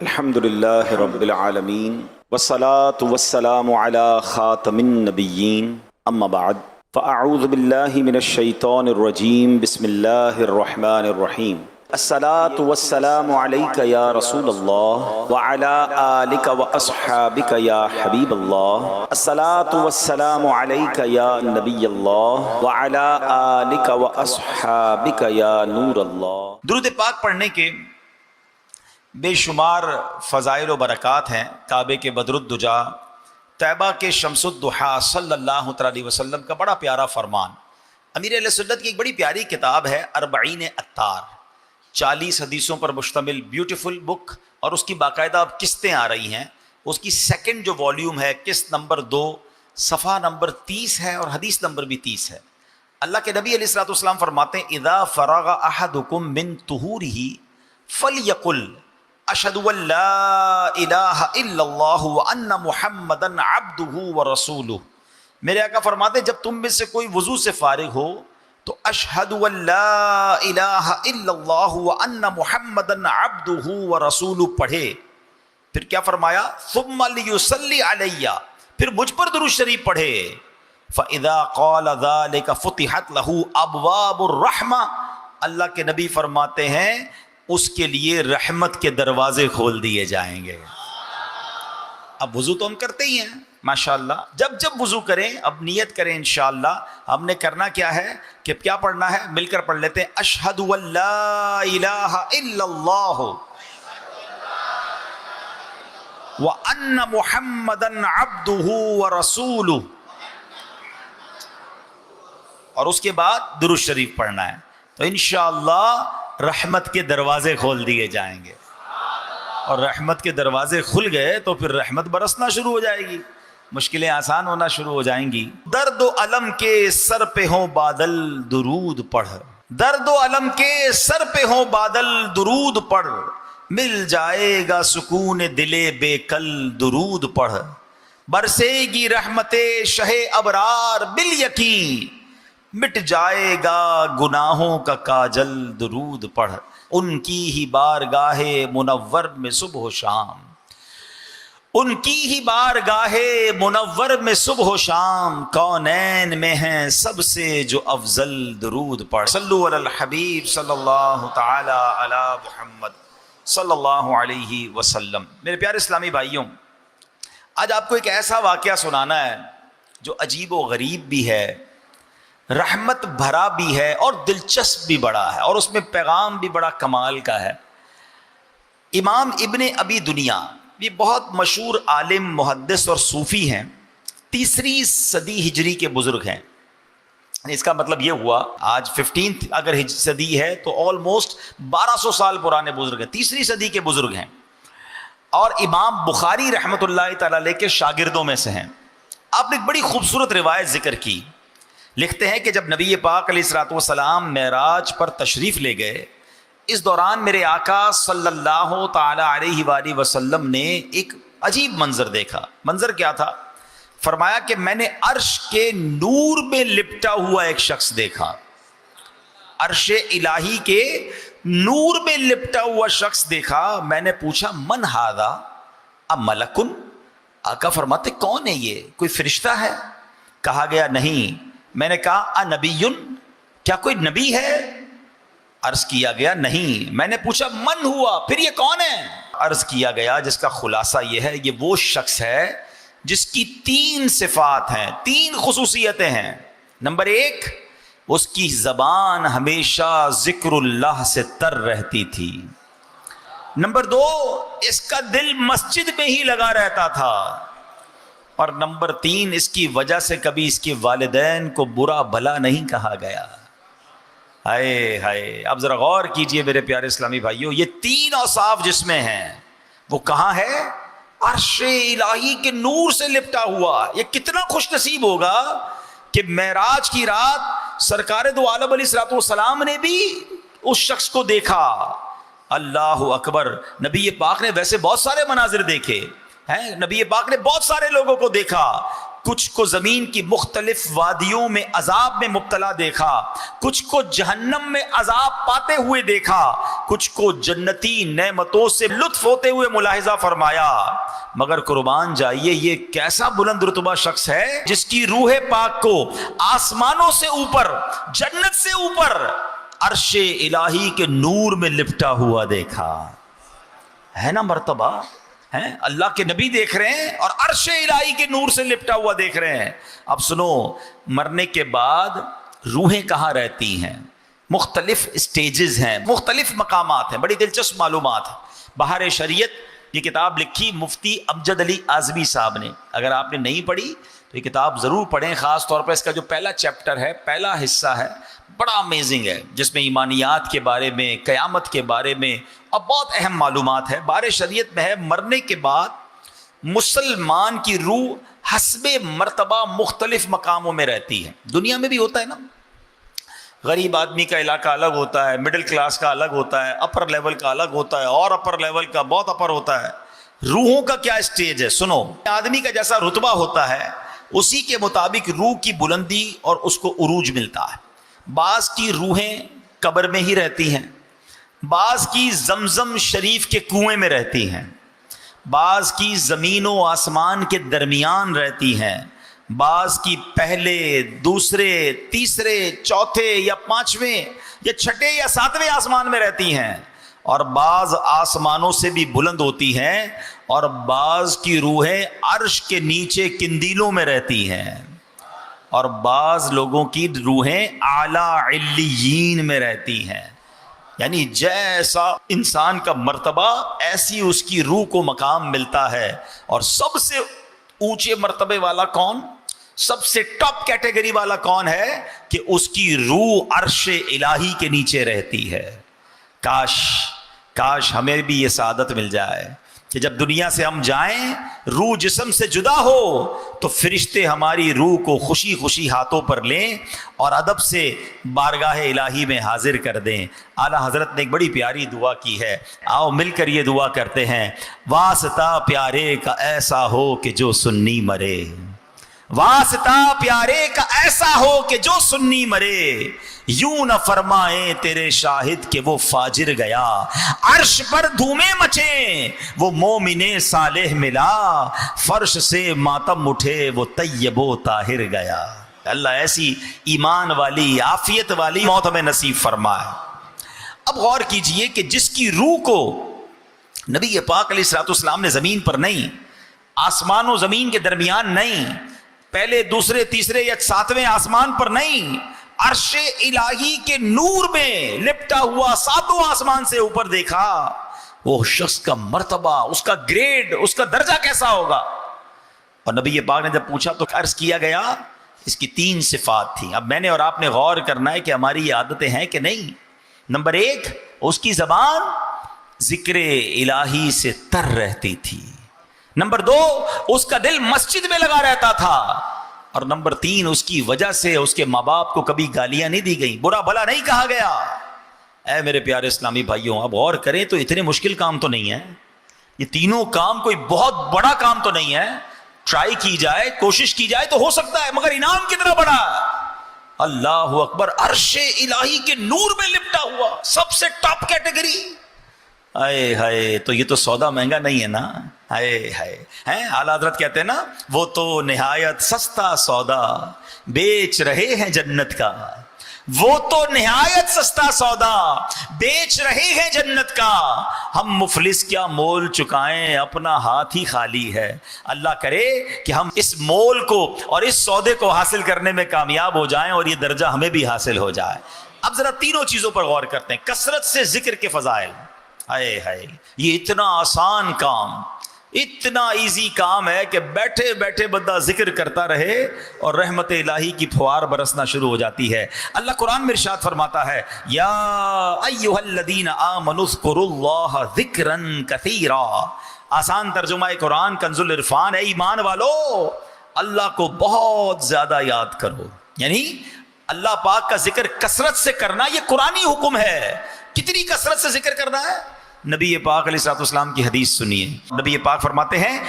الحمد للہ رب العالمین والصلاة والسلام علی خاتم النبیین اما بعد فاعوذ باللہ من الشیطان الرجیم بسم اللہ الرحمن الرحیم الصلاة والسلام علیک یا رسول اللہ وعلی آلک واصحابک یا حبیب اللہ الصلاة والسلام علیک یا نبی اللہ وعلی آلک واصحابک یا نور اللہ۔ درود پاک پڑھنے کے بے شمار فضائل و برکات ہیں۔ کعبے کے بدر الدجا، طیبہ کے شمس الضحیٰ صلی اللہ علیہ وسلم کا بڑا پیارا فرمان، امیر اہل سنت کی ایک بڑی پیاری کتاب ہے اربعین اتار، 40 حدیثوں پر مشتمل بیوٹیفل بک، اور اس کی باقاعدہ اب قسطیں آ رہی ہیں۔ اس کی سیکنڈ جو والیوم ہے، قسط نمبر 2، صفحہ نمبر 30 ہے اور حدیث نمبر بھی 30 ہے۔ اللہ کے نبی علیہ الصلوۃ والسلام فرماتے ہیں اذا فرغ احدکم من طہورہ فلیقل اشہد ان لا الہ الا اللہ وان محمدا عبدہ ورسولہ۔ میرے آقا فرماتے ہیں جب تم میں سے کوئی وضو سے فارغ ہو تو اشہد ان لا الہ الا اللہ وان محمدا عبدہ ورسولہ پڑھے۔ پھر کیا فرمایا؟ ثم لیصلی علی، پھر مجھ پر درود شریف پڑھے۔ فاذا قال ذلك فتحت له ابواب الرحمہ، اللہ کے نبی فرماتے ہیں اس کے لیے رحمت کے دروازے کھول دیے جائیں گے۔ اب وضو تو ہم کرتے ہی ہیں ماشاءاللہ، جب جب وضو کریں اب نیت کریں انشاءاللہ۔ ہم نے کرنا کیا ہے کہ کیا پڑھنا ہے، مل کر پڑھ لیتے ہیں اشہد ان لا الہ الا اللہ وان محمدا عبدہ ورسولہ، اور اس کے بعد درود شریف پڑھنا ہے، تو انشاءاللہ رحمت کے دروازے کھول دیے جائیں گے، اور رحمت کے دروازے کھل گئے تو پھر رحمت برسنا شروع ہو جائے گی، مشکلیں آسان ہونا شروع ہو جائیں گی۔ درد و الم کے سر پہ ہوں بادل درود پڑھ، درد و الم کے سر پہ ہوں بادل درود پڑھ، مل جائے گا سکون دل بے کل درود پڑھ، برسے گی رحمت شہ ابرار بالیقین، مٹ جائے گا گناہوں کا کاجل درود پڑھ، ان کی ہی بارگاہ منور میں صبح و شام، ان کی ہی بارگاہ منور میں صبح و شام، کونین میں ہیں سب سے جو افضل درود پڑھ۔ صلو علی الحبیب صلی اللہ تعالی علی محمد صلی اللہ علیہ وسلم۔ میرے پیارے اسلامی بھائیوں، آج آپ کو ایک ایسا واقعہ سنانا ہے جو عجیب و غریب بھی ہے، رحمت بھرا بھی ہے اور دلچسپ بھی بڑا ہے، اور اس میں پیغام بھی بڑا کمال کا ہے۔ امام ابن ابی دنیا، یہ بہت مشہور عالم، محدث اور صوفی ہیں، 3 صدی ہجری کے بزرگ ہیں۔ اس کا مطلب یہ ہوا آج 15 اگر صدی ہے تو آلموسٹ 1200 سال پرانے بزرگ ہیں، 3 صدی کے بزرگ ہیں، اور امام بخاری رحمۃ اللہ تعالی علیہ کے شاگردوں میں سے ہیں۔ آپ نے ایک بڑی خوبصورت روایت ذکر کی، لکھتے ہیں کہ جب نبی پاک علیہ الصلوۃ والسلام معراج پر تشریف لے گئے، اس دوران میرے آقا صلی اللہ تعالی علیہ وآلہ وسلم نے ایک عجیب منظر دیکھا۔ منظر کیا تھا؟ فرمایا کہ میں نے عرش کے نور میں لپٹا ہوا ایک شخص دیکھا، عرش الہی کے نور میں لپٹا ہوا شخص دیکھا۔ میں نے پوچھا من ھذا ام ملکن؟ آقا فرماتے کون ہے یہ، کوئی فرشتہ ہے؟ کہا گیا نہیں۔ میں نے کہا انبی، کیا کوئی نبی ہے؟ عرض کیا گیا نہیں۔ میں نے پوچھا من ہوا، پھر یہ کون ہے؟ عرض کیا گیا جس کا خلاصہ یہ ہے، یہ وہ شخص ہے جس کی 3 صفات ہیں، 3 خصوصیتیں ہیں۔ نمبر 1، اس کی زبان ہمیشہ ذکر اللہ سے تر رہتی تھی۔ نمبر 2، اس کا دل مسجد میں ہی لگا رہتا تھا۔ اور نمبر 3، اس کی وجہ سے کبھی اس کے والدین کو برا بھلا نہیں کہا گیا۔ ہائے ہائے، اب ذرا غور کیجئے میرے پیارے اسلامی بھائیوں، یہ 3 اوصاف جس میں ہیں وہ کہاں ہے؟ عرش الہی کے نور سے لپٹا ہوا۔ یہ کتنا خوش نصیب ہوگا کہ معراج کی رات سرکار دو عالم علیہ الصلوۃ والسلام نے بھی اس شخص کو دیکھا۔ اللہ اکبر۔ نبی پاک نے ویسے بہت سارے مناظر دیکھے ہیں، نبی پاک نے بہت سارے لوگوں کو دیکھا، کچھ کو زمین کی مختلف وادیوں میں عذاب میں مبتلا دیکھا، کچھ کو جہنم میں عذاب پاتے ہوئے دیکھا، کچھ کو جنتی نعمتوں سے لطف ہوتے ہوئے ملاحظہ فرمایا، مگر قربان جائیے یہ کیسا بلند رتبہ شخص ہے جس کی روح پاک کو آسمانوں سے اوپر، جنت سے اوپر عرش الہی کے نور میں لپٹا ہوا دیکھا۔ ہے نا مرتبہ؟ ہیں اللہ کے نبی دیکھ رہے ہیں اور عرش الہی کے نور سے لپٹا ہوا دیکھ رہے ہیں۔ اب سنو، مرنے کے بعد روحیں کہاں رہتی ہیں؟ مختلف اسٹیجز ہیں، مختلف مقامات ہیں، بڑی دلچسپ معلومات ہیں۔ بہار شریعت یہ کتاب لکھی مفتی امجد علی اعظمی صاحب نے، اگر آپ نے نہیں پڑھی تو یہ کتاب ضرور پڑھیں، خاص طور پر اس کا جو پہلا چیپٹر ہے، پہلا حصہ ہے، بڑا امیزنگ ہے، جس میں ایمانیات کے بارے میں، قیامت کے بارے میں اور بہت اہم معلومات ہے۔ بہار شریعت میں ہے مرنے کے بعد مسلمان کی روح حسب مرتبہ مختلف مقاموں میں رہتی ہے۔ دنیا میں بھی ہوتا ہے نا، غریب آدمی کا علاقہ الگ ہوتا ہے، مڈل کلاس کا الگ ہوتا ہے، اپر لیول کا الگ ہوتا ہے، اور اپر لیول کا بہت اپر ہوتا ہے۔ روحوں کا کیا اسٹیج ہے؟ سنو، آدمی کا جیسا رتبہ ہوتا ہے اسی کے مطابق روح کی بلندی اور اس کو عروج ملتا ہے۔ بعض کی روحیں قبر میں ہی رہتی ہیں، بعض کی زمزم شریف کے کنویں میں رہتی ہیں، بعض کی زمین و آسمان کے درمیان رہتی ہیں، بعض کی پہلے، دوسرے، تیسرے، چوتھے یا پانچویں یا چھٹے یا ساتویں آسمان میں رہتی ہیں، اور بعض آسمانوں سے بھی بلند ہوتی ہیں، اور بعض کی روحیں عرش کے نیچے قندیلوں میں رہتی ہیں، اور بعض لوگوں کی روحیں اعلیٰ علیین میں رہتی ہیں۔ یعنی جیسا انسان کا مرتبہ ایسی اس کی روح کو مقام ملتا ہے۔ اور سب سے اونچے مرتبے والا کون، سب سے ٹاپ کیٹیگری والا کون ہے کہ اس کی روح عرش الہی کے نیچے رہتی ہے۔ کاش ہمیں بھی یہ سعادت مل جائے کہ جب دنیا سے ہم جائیں، روح جسم سے جدا ہو تو فرشتے ہماری روح کو خوشی خوشی ہاتھوں پر لیں اور ادب سے بارگاہ الہی میں حاضر کر دیں۔ اعلیٰ حضرت نے ایک بڑی پیاری دعا کی ہے، آؤ مل کر یہ دعا کرتے ہیں۔ واسطہ پیارے کا ایسا ہو کہ جو سنی مرے، واسطہ پیارے کا ایسا ہو کہ جو سنی مرے، یوں نہ فرمائے تیرے شاہد کہ وہ فاجر گیا، عرش پر دھومیں مچیں وہ مومن صالح ملا، فرش سے ماتم اٹھے وہ طیب و طاہر گیا۔ اللہ ایسی ایمان والی، عافیت والی موت ہمیں نصیب فرمائے۔ اب غور کیجئے کہ جس کی روح کو نبی پاک علیہ الصلوۃ والسلام نے زمین پر نہیں، آسمان و زمین کے درمیان نہیں، پہلے، دوسرے، تیسرے یا ساتویں آسمان پر نہیں، عرش الہی کے نور میں لپٹا ہوا ساتوں آسمان سے اوپر دیکھا، وہ شخص کا مرتبہ، اس کا گریڈ، اس کا درجہ کیسا ہوگا؟ اور نبی پاک نے جب پوچھا تو عرض کیا گیا اس کی 3 صفات تھیں۔ اب میں نے اور آپ نے غور کرنا ہے کہ ہماری یہ عادتیں ہیں کہ نہیں۔ نمبر 1، اس کی زبان ذکر الہی سے تر رہتی تھی۔ نمبر 2، اس کا دل مسجد میں لگا رہتا تھا۔ اور نمبر 3، اس کی وجہ سے اس کے ماں باپ کو کبھی گالیاں نہیں دی گئیں، برا بھلا نہیں کہا گیا۔ اے میرے پیارے اسلامی بھائیوں، اب غور کریں تو اتنے مشکل کام تو نہیں ہے، یہ تینوں کام کوئی بہت بڑا کام تو نہیں ہے، ٹرائی کی جائے، کوشش کی جائے تو ہو سکتا ہے، مگر انعام کتنا بڑا ہے۔ اللہ اکبر، عرش الہی کے نور میں لپٹا ہوا، سب سے ٹاپ کیٹیگری۔ ہائے ہائے، تو یہ تو سودا مہنگا نہیں ہے نا؟ ہائے ہائے، ہیں اعلیٰ حضرت کہتے ہیں نا، وہ تو نہایت سستا سودا بیچ رہے ہیں جنت کا، وہ تو نہایت سستا سودا بیچ رہے ہیں جنت کا، ہم مفلس کیا مول چکائیں، اپنا ہاتھ ہی خالی ہے۔ اللہ کرے کہ ہم اس مول کو اور اس سودے کو حاصل کرنے میں کامیاب ہو جائیں اور یہ درجہ ہمیں بھی حاصل ہو جائے۔ اب ذرا تینوں چیزوں پر غور کرتے ہیں۔ کثرت سے ذکر کے فضائل، ہائے ہائے، یہ اتنا آسان کام، اتنا ایزی کام ہے کہ بیٹھے بیٹھے بندہ ذکر کرتا رہے اور رحمت الہی کی پھوار برسنا شروع ہو جاتی ہے۔ اللہ قرآن میں ارشاد فرماتا ہے، یا ایھا الذین آمنوا اذکروا اللہ ذکرا کثیرا۔ آسان ترجمہ قرآن کنز العرفان ہے، ایمان والو اللہ کو بہت زیادہ یاد کرو، یعنی اللہ پاک کا ذکر کثرت سے کرنا یہ قرآنی حکم ہے۔ کتنی کثرت سے ذکر کرنا ہے؟ نبی پاک علیہ الصلوۃ والسلام کی حدیث سنیے، نبی پاک فرماتے ہیں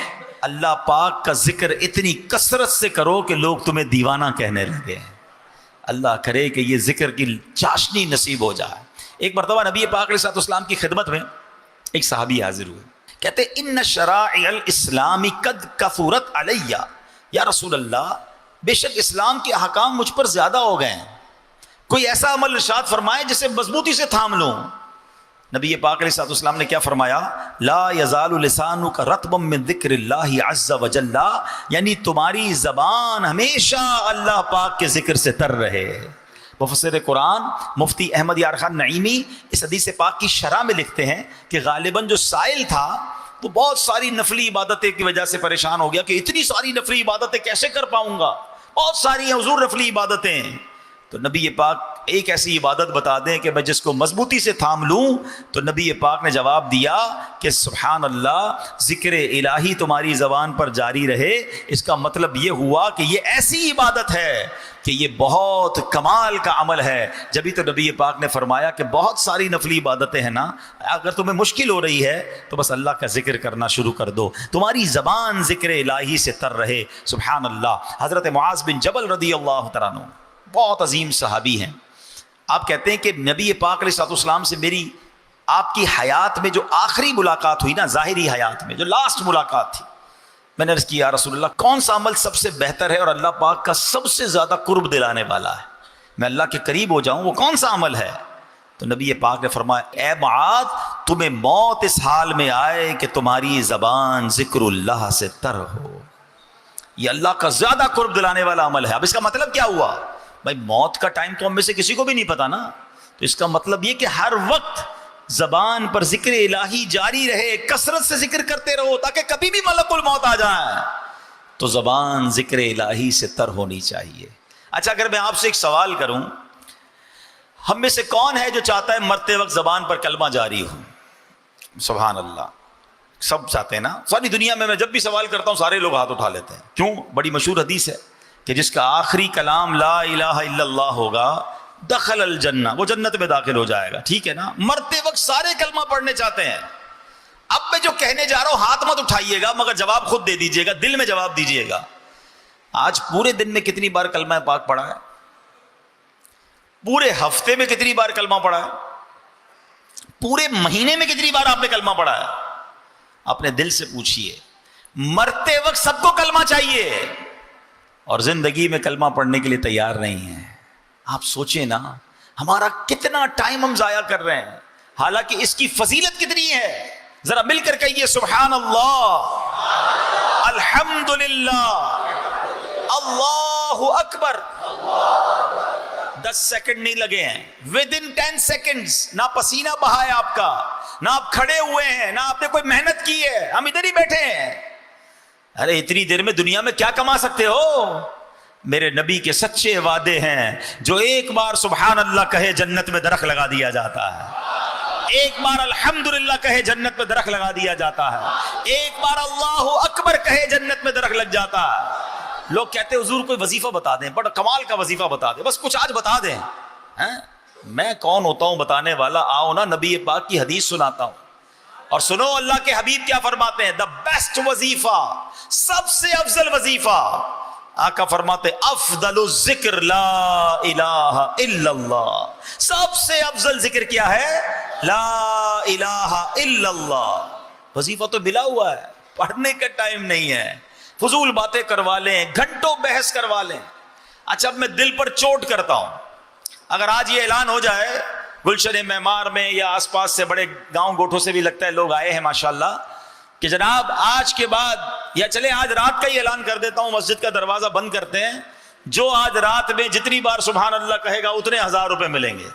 اللہ پاک کا ذکر اتنی کثرت سے کرو کہ لوگ تمہیں دیوانہ کہنے لگے. اللہ کرے کہ یہ ذکر کی چاشنی نصیب ہو جائے. ایک مرتبہ نبی پاک علیہ السلام کی خدمت میں ایک صحابی حاضر ہوئے. کہتے ان شرائع الاسلام قد کثرت علی. یا رسول اللہ، بے شک اسلام کے احکام مجھ پر زیادہ ہو گئے ہیں، کوئی ایسا عمل ارشاد فرمائے جسے مضبوطی سے تھام لوں. نبی پاک علیہ السلام نے کیا فرمایا؟ لا یزال لسانک رطبا من ذکر اللہ عز وجل، یعنی تمہاری زبان ہمیشہ اللہ پاک کے ذکر سے تر رہے. مفسر قرآن مفتی احمد یار خان نعیمی اس حدیث پاک کی شرح میں لکھتے ہیں کہ غالباً جو سائل تھا وہ بہت ساری نفلی عبادتیں کی وجہ سے پریشان ہو گیا کہ اتنی ساری نفلی عبادتیں کیسے کر پاؤں گا، بہت ساری ہیں حضور نفلی عبادتیں. تو نبی پاک ایک ایسی عبادت بتا دیں کہ میں جس کو مضبوطی سے تھام لوں. تو نبی پاک نے جواب دیا کہ سبحان اللہ، ذکر الہی تمہاری زبان پر جاری رہے. اس کا مطلب یہ ہوا کہ یہ ایسی عبادت ہے کہ یہ بہت کمال کا عمل ہے. جبھی تو نبی پاک نے فرمایا کہ بہت ساری نفلی عبادتیں ہیں نا، اگر تمہیں مشکل ہو رہی ہے تو بس اللہ کا ذکر کرنا شروع کر دو، تمہاری زبان ذکر الہی سے تر رہے. سبحان اللہ. حضرت معاذ بن جبل رضی اللہ تعالیٰ عنہ بہت عظیم صحابی ہیں. آپ کہتے ہیں کہ نبی پاک علیہ السلام سے میری آپ کی حیات میں جو آخری ملاقات ہوئی نا، ظاہری حیات میں جو لاسٹ ملاقات تھی، میں نے عرض کی یا رسول اللہ کون سا عمل سب سے بہتر ہے اور اللہ پاک کا سب سے زیادہ قرب دلانے والا ہے، میں اللہ کے قریب ہو جاؤں، وہ کون سا عمل ہے؟ تو نبی پاک نے فرمایا اے معاذ، تمہیں موت اس حال میں آئے کہ تمہاری زبان ذکر اللہ سے تر ہو. یہ اللہ کا زیادہ قرب دلانے والا عمل ہے. اب اس کا مطلب کیا ہوا؟ بھائی موت کا ٹائم تو ہم میں سے کسی کو بھی نہیں پتا نا، تو اس کا مطلب یہ کہ ہر وقت زبان پر ذکر الہی جاری رہے، کثرت سے ذکر کرتے رہو تاکہ کبھی بھی ملک الموت آ جائے تو زبان ذکر الہی سے تر ہونی چاہیے. اچھا اگر میں آپ سے ایک سوال کروں، ہم میں سے کون ہے جو چاہتا ہے مرتے وقت زبان پر کلمہ جاری ہو؟ سبحان اللہ، سب چاہتے ہیں نا. ساری دنیا میں جب بھی سوال کرتا ہوں سارے لوگ ہاتھ اٹھا لیتے ہیں. کیوں؟ بڑی مشہور حدیث ہے کہ جس کا آخری کلام لا الہ الا اللہ ہوگا دخل الجنہ، وہ جنت میں داخل ہو جائے گا. ٹھیک ہے نا؟ مرتے وقت سارے کلمہ پڑھنے چاہتے ہیں. اب میں جو کہنے جا رہا ہوں ہاتھ مت اٹھائیے گا، مگر جواب خود دے دیجیے گا، دل میں جواب دیجیے گا. آج پورے دن میں کتنی بار کلمہ پاک پڑھا ہے؟ پورے ہفتے میں کتنی بار کلمہ پڑھا ہے؟ پورے مہینے میں کتنی بار آپ نے کلمہ پڑھا ہے؟ اپنے دل سے پوچھئے. مرتے وقت سب کو کلمہ چاہیے اور زندگی میں کلمہ پڑھنے کے لیے تیار نہیں ہے. آپ سوچیں نا ہمارا کتنا ٹائم ہم ضائع کر رہے ہیں، حالانکہ اس کی فضیلت کتنی ہے. ذرا مل کر کہیے سبحان اللہ، الحمدللہ، اللہ اکبر. 10 سیکنڈ نہیں لگے ہیں، within 10 seconds. نہ پسینہ بہا ہے آپ کا، نہ آپ کھڑے ہوئے ہیں، نہ آپ نے کوئی محنت کی ہے، ہم ادھر ہی بیٹھے ہیں. ارے اتنی دیر میں دنیا میں کیا کما سکتے ہو؟ میرے نبی کے سچے وعدے ہیں، جو ایک بار سبحان اللہ کہے جنت میں درخت لگا دیا جاتا ہے، ایک بار الحمدللہ کہے جنت میں درخت لگا دیا جاتا ہے، ایک بار اللہ اکبر کہے جنت میں درخت لگ جاتا ہے. لوگ کہتے ہیں حضور کوئی وظیفہ بتا دیں، بڑا کمال کا وظیفہ بتا دیں، بس کچھ آج بتا دیں. میں کون ہوتا ہوں بتانے والا؟ آؤ نا نبی پاک کی حدیث سناتا ہوں اور سنو اللہ کے حبیب کیا فرماتے ہیں. دا بیسٹ وظیفہ، سب سے افضل وظیفہ، آقا فرماتے افضل الذکر لا الہ الا اللہ. سب سے افضل ذکر کیا ہے؟ لا الہ الا اللہ. وظیفہ تو ملا ہوا ہے، پڑھنے کا ٹائم نہیں ہے، فضول باتیں کروا لیں، گھنٹوں بحث کروا لیں. اچھا اب میں دل پر چوٹ کرتا ہوں، اگر آج یہ اعلان ہو جائے گلشن معمار میں یا آس پاس سے بڑے گاؤں گوٹھوں سے بھی لگتا ہے لوگ آئے ہیں ماشاءاللہ، کہ جناب آج کے بعد، یا چلے آج رات کا ہی اعلان کر دیتا ہوں، مسجد کا دروازہ بند کرتے ہیں، جو آج رات میں جتنی بار سبحان اللہ کہے گا اتنے 1000 روپے ملیں گے،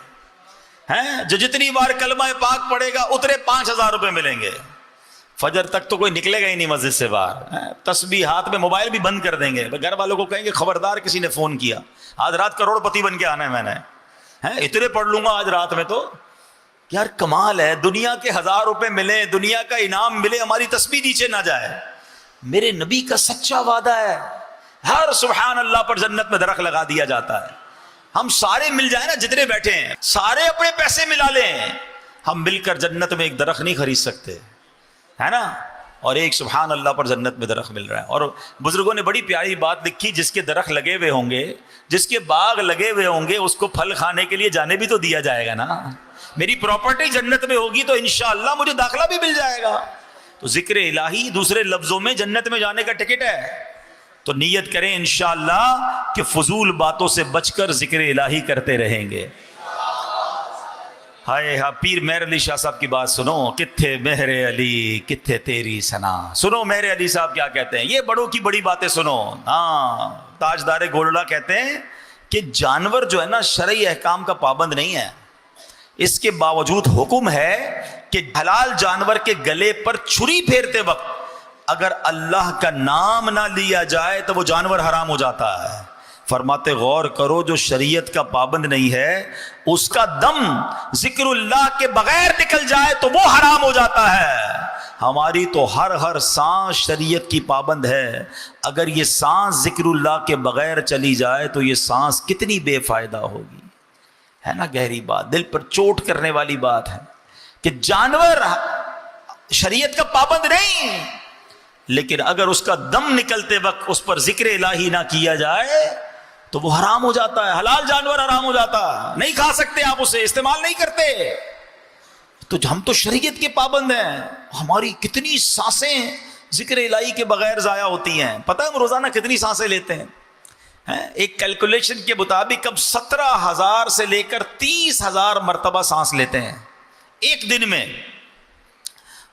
ہیں جو جتنی بار کلمہ پاک پڑھے گا اتنے 5000 روپے ملیں گے. فجر تک تو کوئی نکلے گا ہی نہیں مسجد سے باہر. تسبیح ہاتھ میں، موبائل بھی بند کر دیں گے، گھر والوں کو کہیں گے خبردار کسی نے فون کیا، آج رات کروڑ پتی بن کے آنا ہے میں نے، اتنے پڑھ لوں گا آج رات میں. تو یار کمال ہے، دنیا کے 1000 روپے ملے، دنیا کا انعام ملے، ہماری تسبیح نیچے نہ جائے. میرے نبی کا سچا وعدہ ہے، ہر سبحان اللہ پر جنت میں درخت لگا دیا جاتا ہے. ہم سارے مل جائیں نا، جتنے بیٹھے ہیں سارے اپنے پیسے ملا لیں، ہم مل کر جنت میں ایک درخت نہیں خرید سکتے، ہے نا؟ اور ایک سبحان اللہ پر جنت میں درخت مل رہا ہے. اور بزرگوں نے بڑی پیاری بات لکھی, جس کے درخت لگے ہوئے ہوں گے, جس کے باغ لگے ہوئے ہوں گے, اس کو پھل کھانے کے لیے جانے بھی تو دیا جائے گا نا. میری پراپرٹی جنت میں ہوگی تو انشاءاللہ مجھے داخلہ بھی مل جائے گا. تو ذکر الہی دوسرے لفظوں میں جنت میں جانے کا ٹکٹ ہے. تو نیت کریں انشاءاللہ کہ فضول باتوں سے بچ کر ذکر الہی کرتے رہیں گے. ہائے ہاں پیر مہر علی شاہ صاحب کی بات سنو, کتھے مہر علی کتھے تیری سنا. سنو مہر علی صاحب کیا کہتے ہیں, یہ بڑوں کی بڑی باتیں سنو. ہاں تاجدار گولڈا کہتے ہیں کہ جانور جو ہے نا شرعی احکام کا پابند نہیں ہے, اس کے باوجود حکم ہے کہ حلال جانور کے گلے پر چھری پھیرتے وقت اگر اللہ کا نام نہ لیا جائے تو وہ جانور حرام ہو جاتا ہے. فرماتے غور کرو, جو شریعت کا پابند نہیں ہے اس کا دم ذکر اللہ کے بغیر نکل جائے تو وہ حرام ہو جاتا ہے. ہماری تو ہر سانس شریعت کی پابند ہے. اگر یہ سانس ذکر اللہ کے بغیر چلی جائے تو یہ سانس کتنی بے فائدہ ہوگی. ہے نا گہری بات, دل پر چوٹ کرنے والی بات ہے کہ جانور شریعت کا پابند نہیں, لیکن اگر اس کا دم نکلتے وقت اس پر ذکر الہی نہ کیا جائے تو وہ حرام ہو جاتا ہے. حلال جانور حرام ہو جاتا ہے, نہیں کھا سکتے آپ اسے, استعمال نہیں کرتے. تو ہم تو شریعت کے پابند ہیں. ہماری کتنی سانسیں ذکر الہی کے بغیر ضائع ہوتی ہیں. پتہ ہے ہم روزانہ کتنی سانسیں لیتے ہیں؟ ایک کیلکولیشن کے مطابق اب 17,000 سے لے کر 30,000 مرتبہ سانس لیتے ہیں ایک دن میں.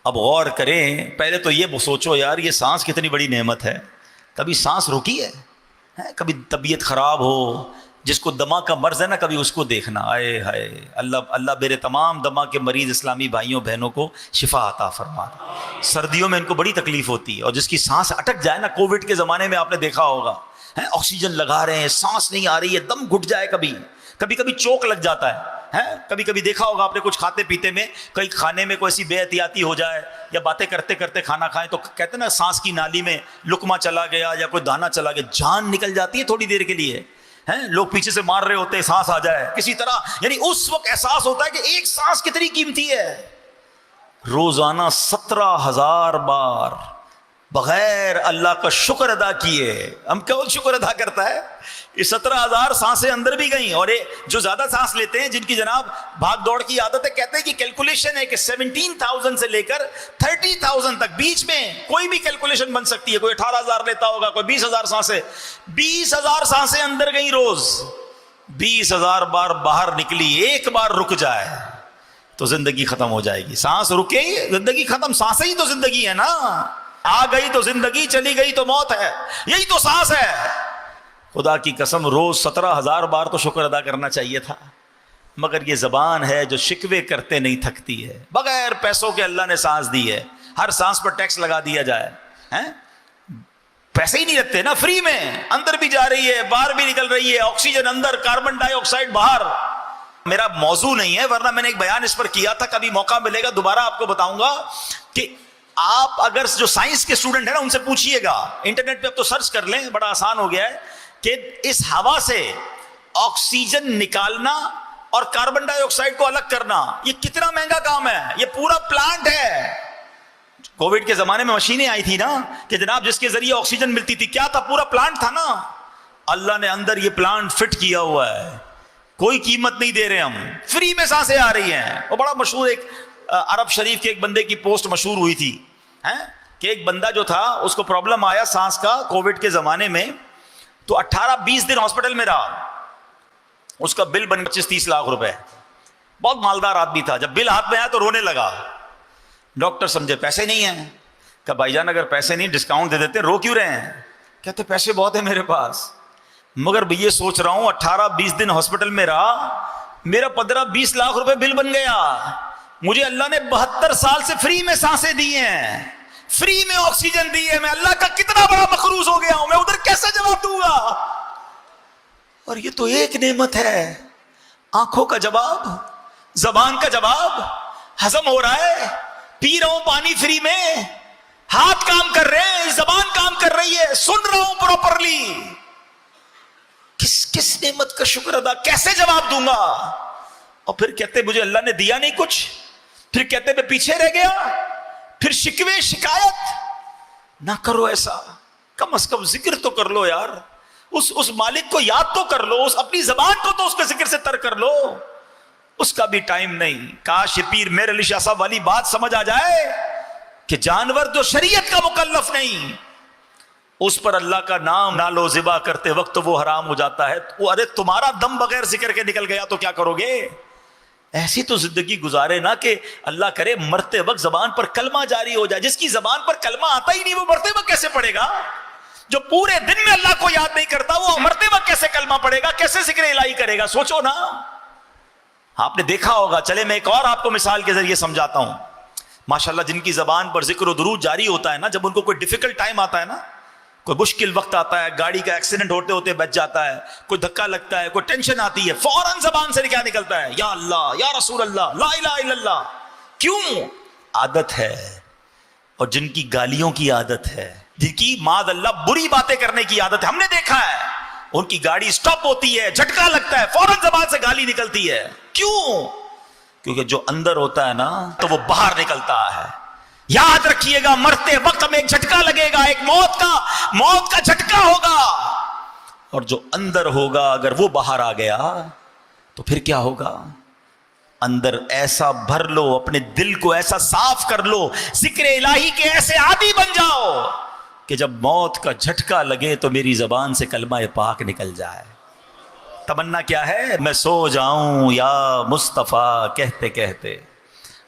اب غور کریں, پہلے تو یہ سوچو یار یہ سانس کتنی بڑی نعمت ہے. کبھی سانس روکی ہے؟ کبھی طبیعت خراب ہو, جس کو دما کا مرض ہے نا, کبھی اس کو دیکھنا. آئے ہائے اللہ میرے تمام دما کے مریض اسلامی بھائیوں بہنوں کو شفا عطا فرما. سردیوں میں ان کو بڑی تکلیف ہوتی ہے, اور جس کی سانس اٹک جائے نا, کووڈ کے زمانے میں آپ نے دیکھا ہوگا, آکسیجن لگا رہے ہیں, سانس نہیں آ رہی ہے, دم گھٹ جائے, کبھی چوک لگ جاتا ہے. کبھی دیکھا ہوگا آپ نے کچھ کھاتے پیتے میں, کئی کھانے میں کوئی ایسی بے احتیاطی ہو جائے یا باتیں کرتے کرتے کھانا کھائیں تو کہتے ہیں نا سانس کی نالی میں لقمہ چلا گیا یا کوئی دانہ چلا گیا, جان نکل جاتی ہے تھوڑی دیر کے لیے. لوگ پیچھے سے مار رہے ہوتے ہیں, سانس آ جائے کسی طرح, یعنی اس وقت احساس ہوتا ہے کہ ایک سانس کتنی قیمتی ہے. روزانہ 17,000 بار بغیر اللہ کا شکر ادا کیے. ہم کون شکر ادا کرتا ہے؟ یہ 17,000 سانسیں اندر بھی گئیں. اور جو زیادہ سانس لیتے ہیں, جن کی جناب بھاگ دوڑ کی عادت ہے, کہتے ہیں کہ کیلکولیشن ہے کہ 17,000 سے لے کر 30,000 تک بیچ میں کوئی بھی کیلکولیشن بن سکتی ہے. کوئی 18,000 لیتا ہوگا, کوئی 20,000 سانسیں. 20,000 سانسیں اندر گئیں روز. 20,000 بار باہر نکلی, ایک بار رک جائے تو زندگی ختم ہو جائے گی. سانس رکے زندگی ختم. سانسیں ہی تو زندگی ہے نا. آ گئی تو زندگی, چلی گئی تو موت ہے. یہی تو سانس ہے. خدا کی قسم روز 17,000 بار تو شکر ادا کرنا چاہیے تھا, مگر یہ زبان ہے جو شکوے کرتے نہیں تھکتی ہے. بغیر پیسوں کے اللہ نے سانس دی ہے, ہر سانس پر ٹیکس لگا دیا جائے. پیسے ہی نہیں لگتے نا, فری میں اندر بھی جا رہی ہے, باہر بھی نکل رہی ہے, آکسیجن اندر, کاربن ڈائی آکسائڈ باہر. میرا موضوع نہیں ہے, ورنہ میں نے ایک بیان اس پر کیا تھا, کبھی موقع ملے گا دوبارہ آپ کو بتاؤں گا. کہ آپ اگر جو سائنس کے اسٹوڈنٹ ہیں نا ان سے پوچھئے گا, انٹرنیٹ پہ اب تو سرچ کر لیں, بڑا آسان ہو گیا ہے, کہ اس ہوا سے آکسیجن نکالنا اور کاربن ڈائی آکسائڈ کو الگ کرنا یہ کتنا مہنگا کام ہے. یہ پورا پلانٹ ہے. کووڈ کے زمانے میں مشینیں آئی تھی نا کہ جناب جس کے ذریعے آکسیجن ملتی تھی, کیا تھا؟ پورا پلانٹ تھا نا. اللہ نے اندر یہ پلانٹ فٹ کیا ہوا ہے, کوئی قیمت نہیں دے رہے ہم, فری میں سانسیں آ رہی ہیں. وہ بڑا مشہور ایک عرب شریف کے ایک بندے کی پوسٹ مشہور ہوئی تھی کہ ایک بندہ جو تھا اس کو پرابلم آیا سانس کا کووڈ کے زمانے میں, تو 18-20 دن ہاسپٹل میں رہا. اس کا بل بن 25-30 لاکھ روپے. بہت مالدار آدمی تھا. جب بل ہاتھ میں آیا تو رونے لگا. ڈاکٹر سمجھے پیسے نہیں ہیں. کہ بھائی جان اگر پیسے نہیں ڈسکاؤنٹ دے دیتے, رو کیوں رہے ہیں؟ کہتے پیسے بہت ہیں میرے پاس, مگر یہ سوچ رہا ہوں 18-20 دن ہاسپٹل میں رہا, میرا 15-20 لاکھ روپے بل بن گیا. مجھے اللہ نے 72 سال سے فری میں سانسیں دی ہیں, فری میں آکسیجن دی ہے. میں اللہ کا کتنا بڑا مقروض ہو گیا ہوں, میں ادھر کیسے جواب دوں گا؟ اور یہ تو ایک نعمت ہے. آنکھوں کا جواب, زبان کا جواب, ہضم ہو رہا ہے, پی رہا ہوں پانی فری میں, ہاتھ کام کر رہے ہیں, زبان کام کر رہی ہے, سن رہا ہوں پراپرلی. کس نعمت کا شکر ادا, کیسے جواب دوں گا؟ اور پھر کہتے مجھے اللہ نے دیا نہیں کچھ, پھر کہتے میں پیچھے رہ گیا. پھر شکوے شکایت نہ کرو ایسا. کم از کم ذکر تو کر لو یار, اس مالک کو یاد تو کر لو, اس اپنی زبان کو تو اس کے ذکر سے تر کر لو. اس کا بھی ٹائم نہیں. کاش یہ پیر میر علی شاہ صاحب والی بات سمجھ آ جائے کہ جانور جو شریعت کا مکلف نہیں, اس پر اللہ کا نام نہ لو ذبح کرتے وقت تو وہ حرام ہو جاتا ہے. ارے تمہارا دم بغیر ذکر کے نکل گیا تو کیا کرو گے؟ ایسی تو زندگی گزارے نا کہ اللہ کرے مرتے وقت زبان پر کلمہ جاری ہو جائے. جس کی زبان پر کلمہ آتا ہی نہیں وہ مرتے وقت کیسے پڑھے گا؟ جو پورے دن میں اللہ کو یاد نہیں کرتا وہ مرتے وقت کیسے کلمہ پڑھے گا, کیسے ذکر الہی کرے گا؟ سوچو نا. آپ نے دیکھا ہوگا, چلے میں ایک اور آپ کو مثال کے ذریعے سمجھاتا ہوں. ماشاءاللہ جن کی زبان پر ذکر و درود جاری ہوتا ہے نا, جب ان کو کوئی ڈیفیکلٹ ٹائم آتا ہے نا, کوئی مشکل وقت آتا ہے, گاڑی کا ایکسیڈنٹ ہوتے ہوتے بچ جاتا ہے, کوئی دھکا لگتا ہے, کوئی ٹینشن آتی ہے, فوراً زبان سے کیا نکلتا ہے؟ یا اللہ, یا رسول اللہ, لا الہ الا اللہ. کیوں؟ عادت ہے. اور جن کی گالیوں کی عادت ہے, جن کی معاذ اللہ بری باتیں کرنے کی عادت ہے, ہم نے دیکھا ہے ان کی گاڑی سٹاپ ہوتی ہے, جھٹکا لگتا ہے, فوراً زبان سے گالی نکلتی ہے. کیوں؟ کیونکہ جو اندر ہوتا ہے نا تو وہ باہر نکلتا ہے. یاد رکھیے گا, مرتے وقت ہمیں ایک جھٹکا لگے گا, ایک موت کا جھٹکا ہوگا, اور جو اندر ہوگا اگر وہ باہر آ گیا تو پھر کیا ہوگا؟ اندر ایسا بھر لو, اپنے دل کو ایسا صاف کر لو, ذکر الہی کے ایسے عادی بن جاؤ کہ جب موت کا جھٹکا لگے تو میری زبان سے کلمہ پاک نکل جائے. تمنا کیا ہے؟ میں سو جاؤں یا مصطفیٰ کہتے کہتے,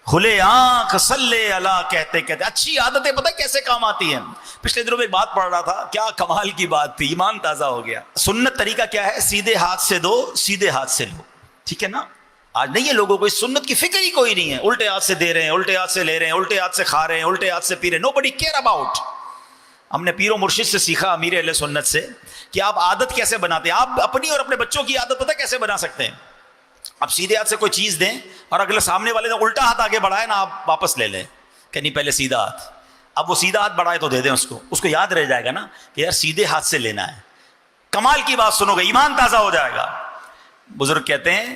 کھلے آنکھ صلی اللہ کہتے کہتے. اچھی عادتیں پتہ کیسے کام آتی ہیں؟ پچھلے دنوں میں ایک بات پڑھ رہا تھا, کیا کمال کی بات تھی, ایمان تازہ ہو گیا. سنت طریقہ کیا ہے؟ سیدھے ہاتھ سے دو, سیدھے ہاتھ سے لو. ٹھیک ہے نا؟ آج نہیں ہے لوگوں کو اس سنت کی فکر ہی کوئی نہیں ہے. الٹے ہاتھ سے دے رہے ہیں, الٹے ہاتھ سے لے رہے ہیں, الٹے ہاتھ سے کھا رہے ہیں, الٹے ہاتھ سے پی رہے ہیں. nobody care about. ہم نے پیر و مرشد سے سیکھا, امیر اہل سنت سے, کہ آپ عادت کیسے بناتے ہیں. آپ اپنی اور اپنے بچوں کی عادت پتہ کیسے بنا سکتے ہیں؟ آپ سیدھے ہاتھ سے کوئی چیز دیں اور اگلے سامنے والے نے الٹا ہاتھ آگے بڑھائے نا, آپ واپس لے لیں کہ نہیں پہلے سیدھا ہاتھ. اب وہ سیدھا ہاتھ بڑھائے تو دے دیں اس کو یاد رہ جائے گا نا کہ یار سیدھے ہاتھ سے لینا ہے. کمال کی بات سنو گے, ایمان تازہ ہو جائے گا. بزرگ کہتے ہیں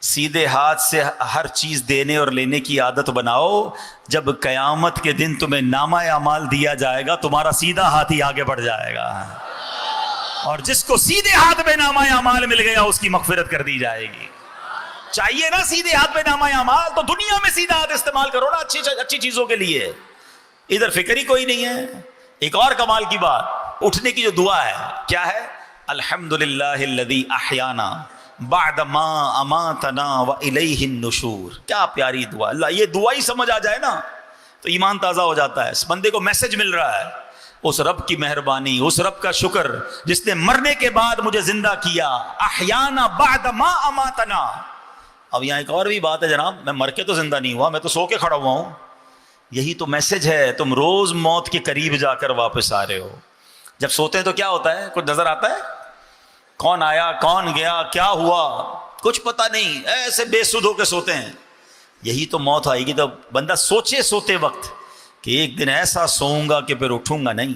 سیدھے ہاتھ سے ہر چیز دینے اور لینے کی عادت بناؤ, جب قیامت کے دن تمہیں نامہ اعمال دیا جائے گا تمہارا سیدھا ہاتھ ہی آگے بڑھ جائے گا, اور جس کو سیدھے ہاتھ میں نامہ اعمال مل گیا اس کی مغفرت کر دی جائے گی. چاہیے نا سیدھے ہاتھ میں نامہ اعمال, تو دنیا میں سیدھا ہاتھ استعمال کرو نا اچھی چیزوں کے لیے. ادھر فکر ہی کوئی نہیں ہے. ایک اور کمال کی بات, اٹھنے کی جو دعا ہے کیا ہے؟ الحمدللہ الذی احیانا بعد ما اماتنا والیہ النشور. کیا پیاری دعا. اللہ یہ دعا ہی سمجھ آ جائے نا تو ایمان تازہ ہو جاتا ہے. اس بندے کو میسج مل رہا ہے, اس رب کی مہربانی, اس رب کا شکر جس نے مرنے کے بعد مجھے زندہ کیا. احیانا بعد ما اماتنا. اب یہاں ایک اور بھی بات ہے جناب, میں مر کے تو زندہ نہیں ہوا, میں تو سو کے کھڑا ہوا ہوں. یہی تو میسج ہے, تم روز موت کے قریب جا کر واپس آ رہے ہو. جب سوتے ہیں تو کیا ہوتا ہے؟ کچھ نظر آتا ہے؟ کون آیا, کون گیا, کیا ہوا, کچھ پتہ نہیں, ایسے بے سدھ ہو کے سوتے ہیں. یہی تو موت آئے گی تو بندہ سوچے سوتے وقت کہ ایک دن ایسا سوؤں گا کہ پھر اٹھوں گا نہیں.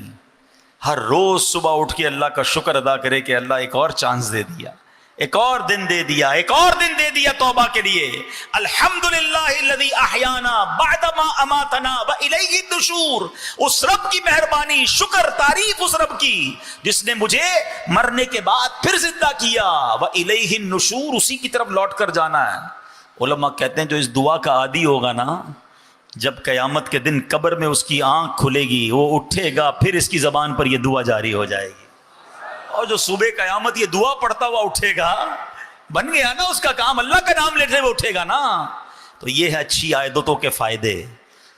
ہر روز صبح اٹھ کے اللہ کا شکر ادا کرے کہ اللہ ایک اور چانس دے دیا, ایک اور دن دے دیا, ایک اور دن دے دیا توبہ کے لیے. الحمدللہ الذی احیانا بعد ما اماتنا والیہ النشور. اس رب کی مہربانی, شکر, تعریف اس رب کی جس نے مجھے مرنے کے بعد پھر زندہ کیا. والیہ النشور, اسی کی طرف لوٹ کر جانا ہے. علماء کہتے ہیں جو اس دعا کا عادی ہوگا نا, جب قیامت کے دن قبر میں اس کی آنکھ کھلے گی, وہ اٹھے گا, پھر اس کی زبان پر یہ دعا جاری ہو جائے گی. اور جو صبح قیامت یہ دعا پڑھتا ہوا اٹھے گا, بن گیا نا اس کا کام, اللہ کا نام لیتے ہوئے اٹھے گا نا. تو یہ ہے اچھی عادتوں کے فائدے.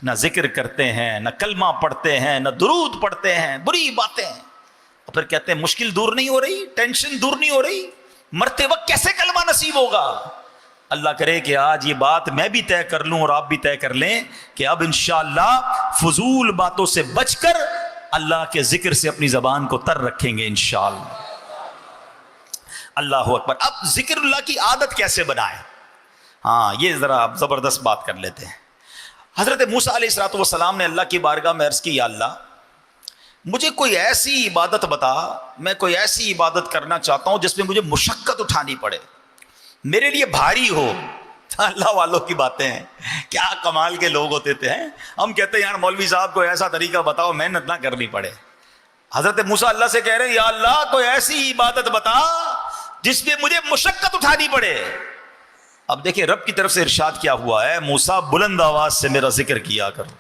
نہ ذکر کرتے ہیں, نہ کلمہ پڑھتے ہیں, نہ درود پڑھتے ہیں, بری باتیں. اور پھر کہتے ہیں مشکل دور نہیں ہو رہی, ٹینشن دور نہیں ہو رہی, مرتے وقت کیسے کلمہ نصیب ہوگا؟ اللہ کرے کہ آج یہ بات میں بھی طے کر لوں اور آپ بھی طے کر لیں کہ اب انشاءاللہ فضول باتوں سے بچ کر اللہ کے ذکر سے اپنی زبان کو تر رکھیں گے انشاءاللہ. اللہ اکبر. اب ذکر اللہ کی عادت کیسے بنائیں؟ ہاں یہ ذرا اب زبردست بات کر لیتے ہیں. حضرت موسیٰ علیہ السلام نے اللہ کی بارگاہ میں عرض کی, یا اللہ مجھے کوئی ایسی عبادت بتا, میں کوئی ایسی عبادت کرنا چاہتا ہوں جس میں مجھے مشقت اٹھانی پڑے, میرے لیے بھاری ہو, اللہ والوں کی باتیں ہیں، کیا کمال کے لوگ ہوتے تھے. ہم کہتے ہیں یار مولوی صاحب کو ایسا طریقہ بتاؤ محنت نہ کرنی پڑے. حضرت موسیٰ اللہ سے کہہ رہے ہیں یا اللہ کوئی ایسی عبادت بتا جس میں مجھے مشقت اٹھانی پڑے. اب دیکھیں رب کی طرف سے ارشاد کیا ہوا ہے، موسیٰ بلند آواز سے میرا ذکر کیا کرو.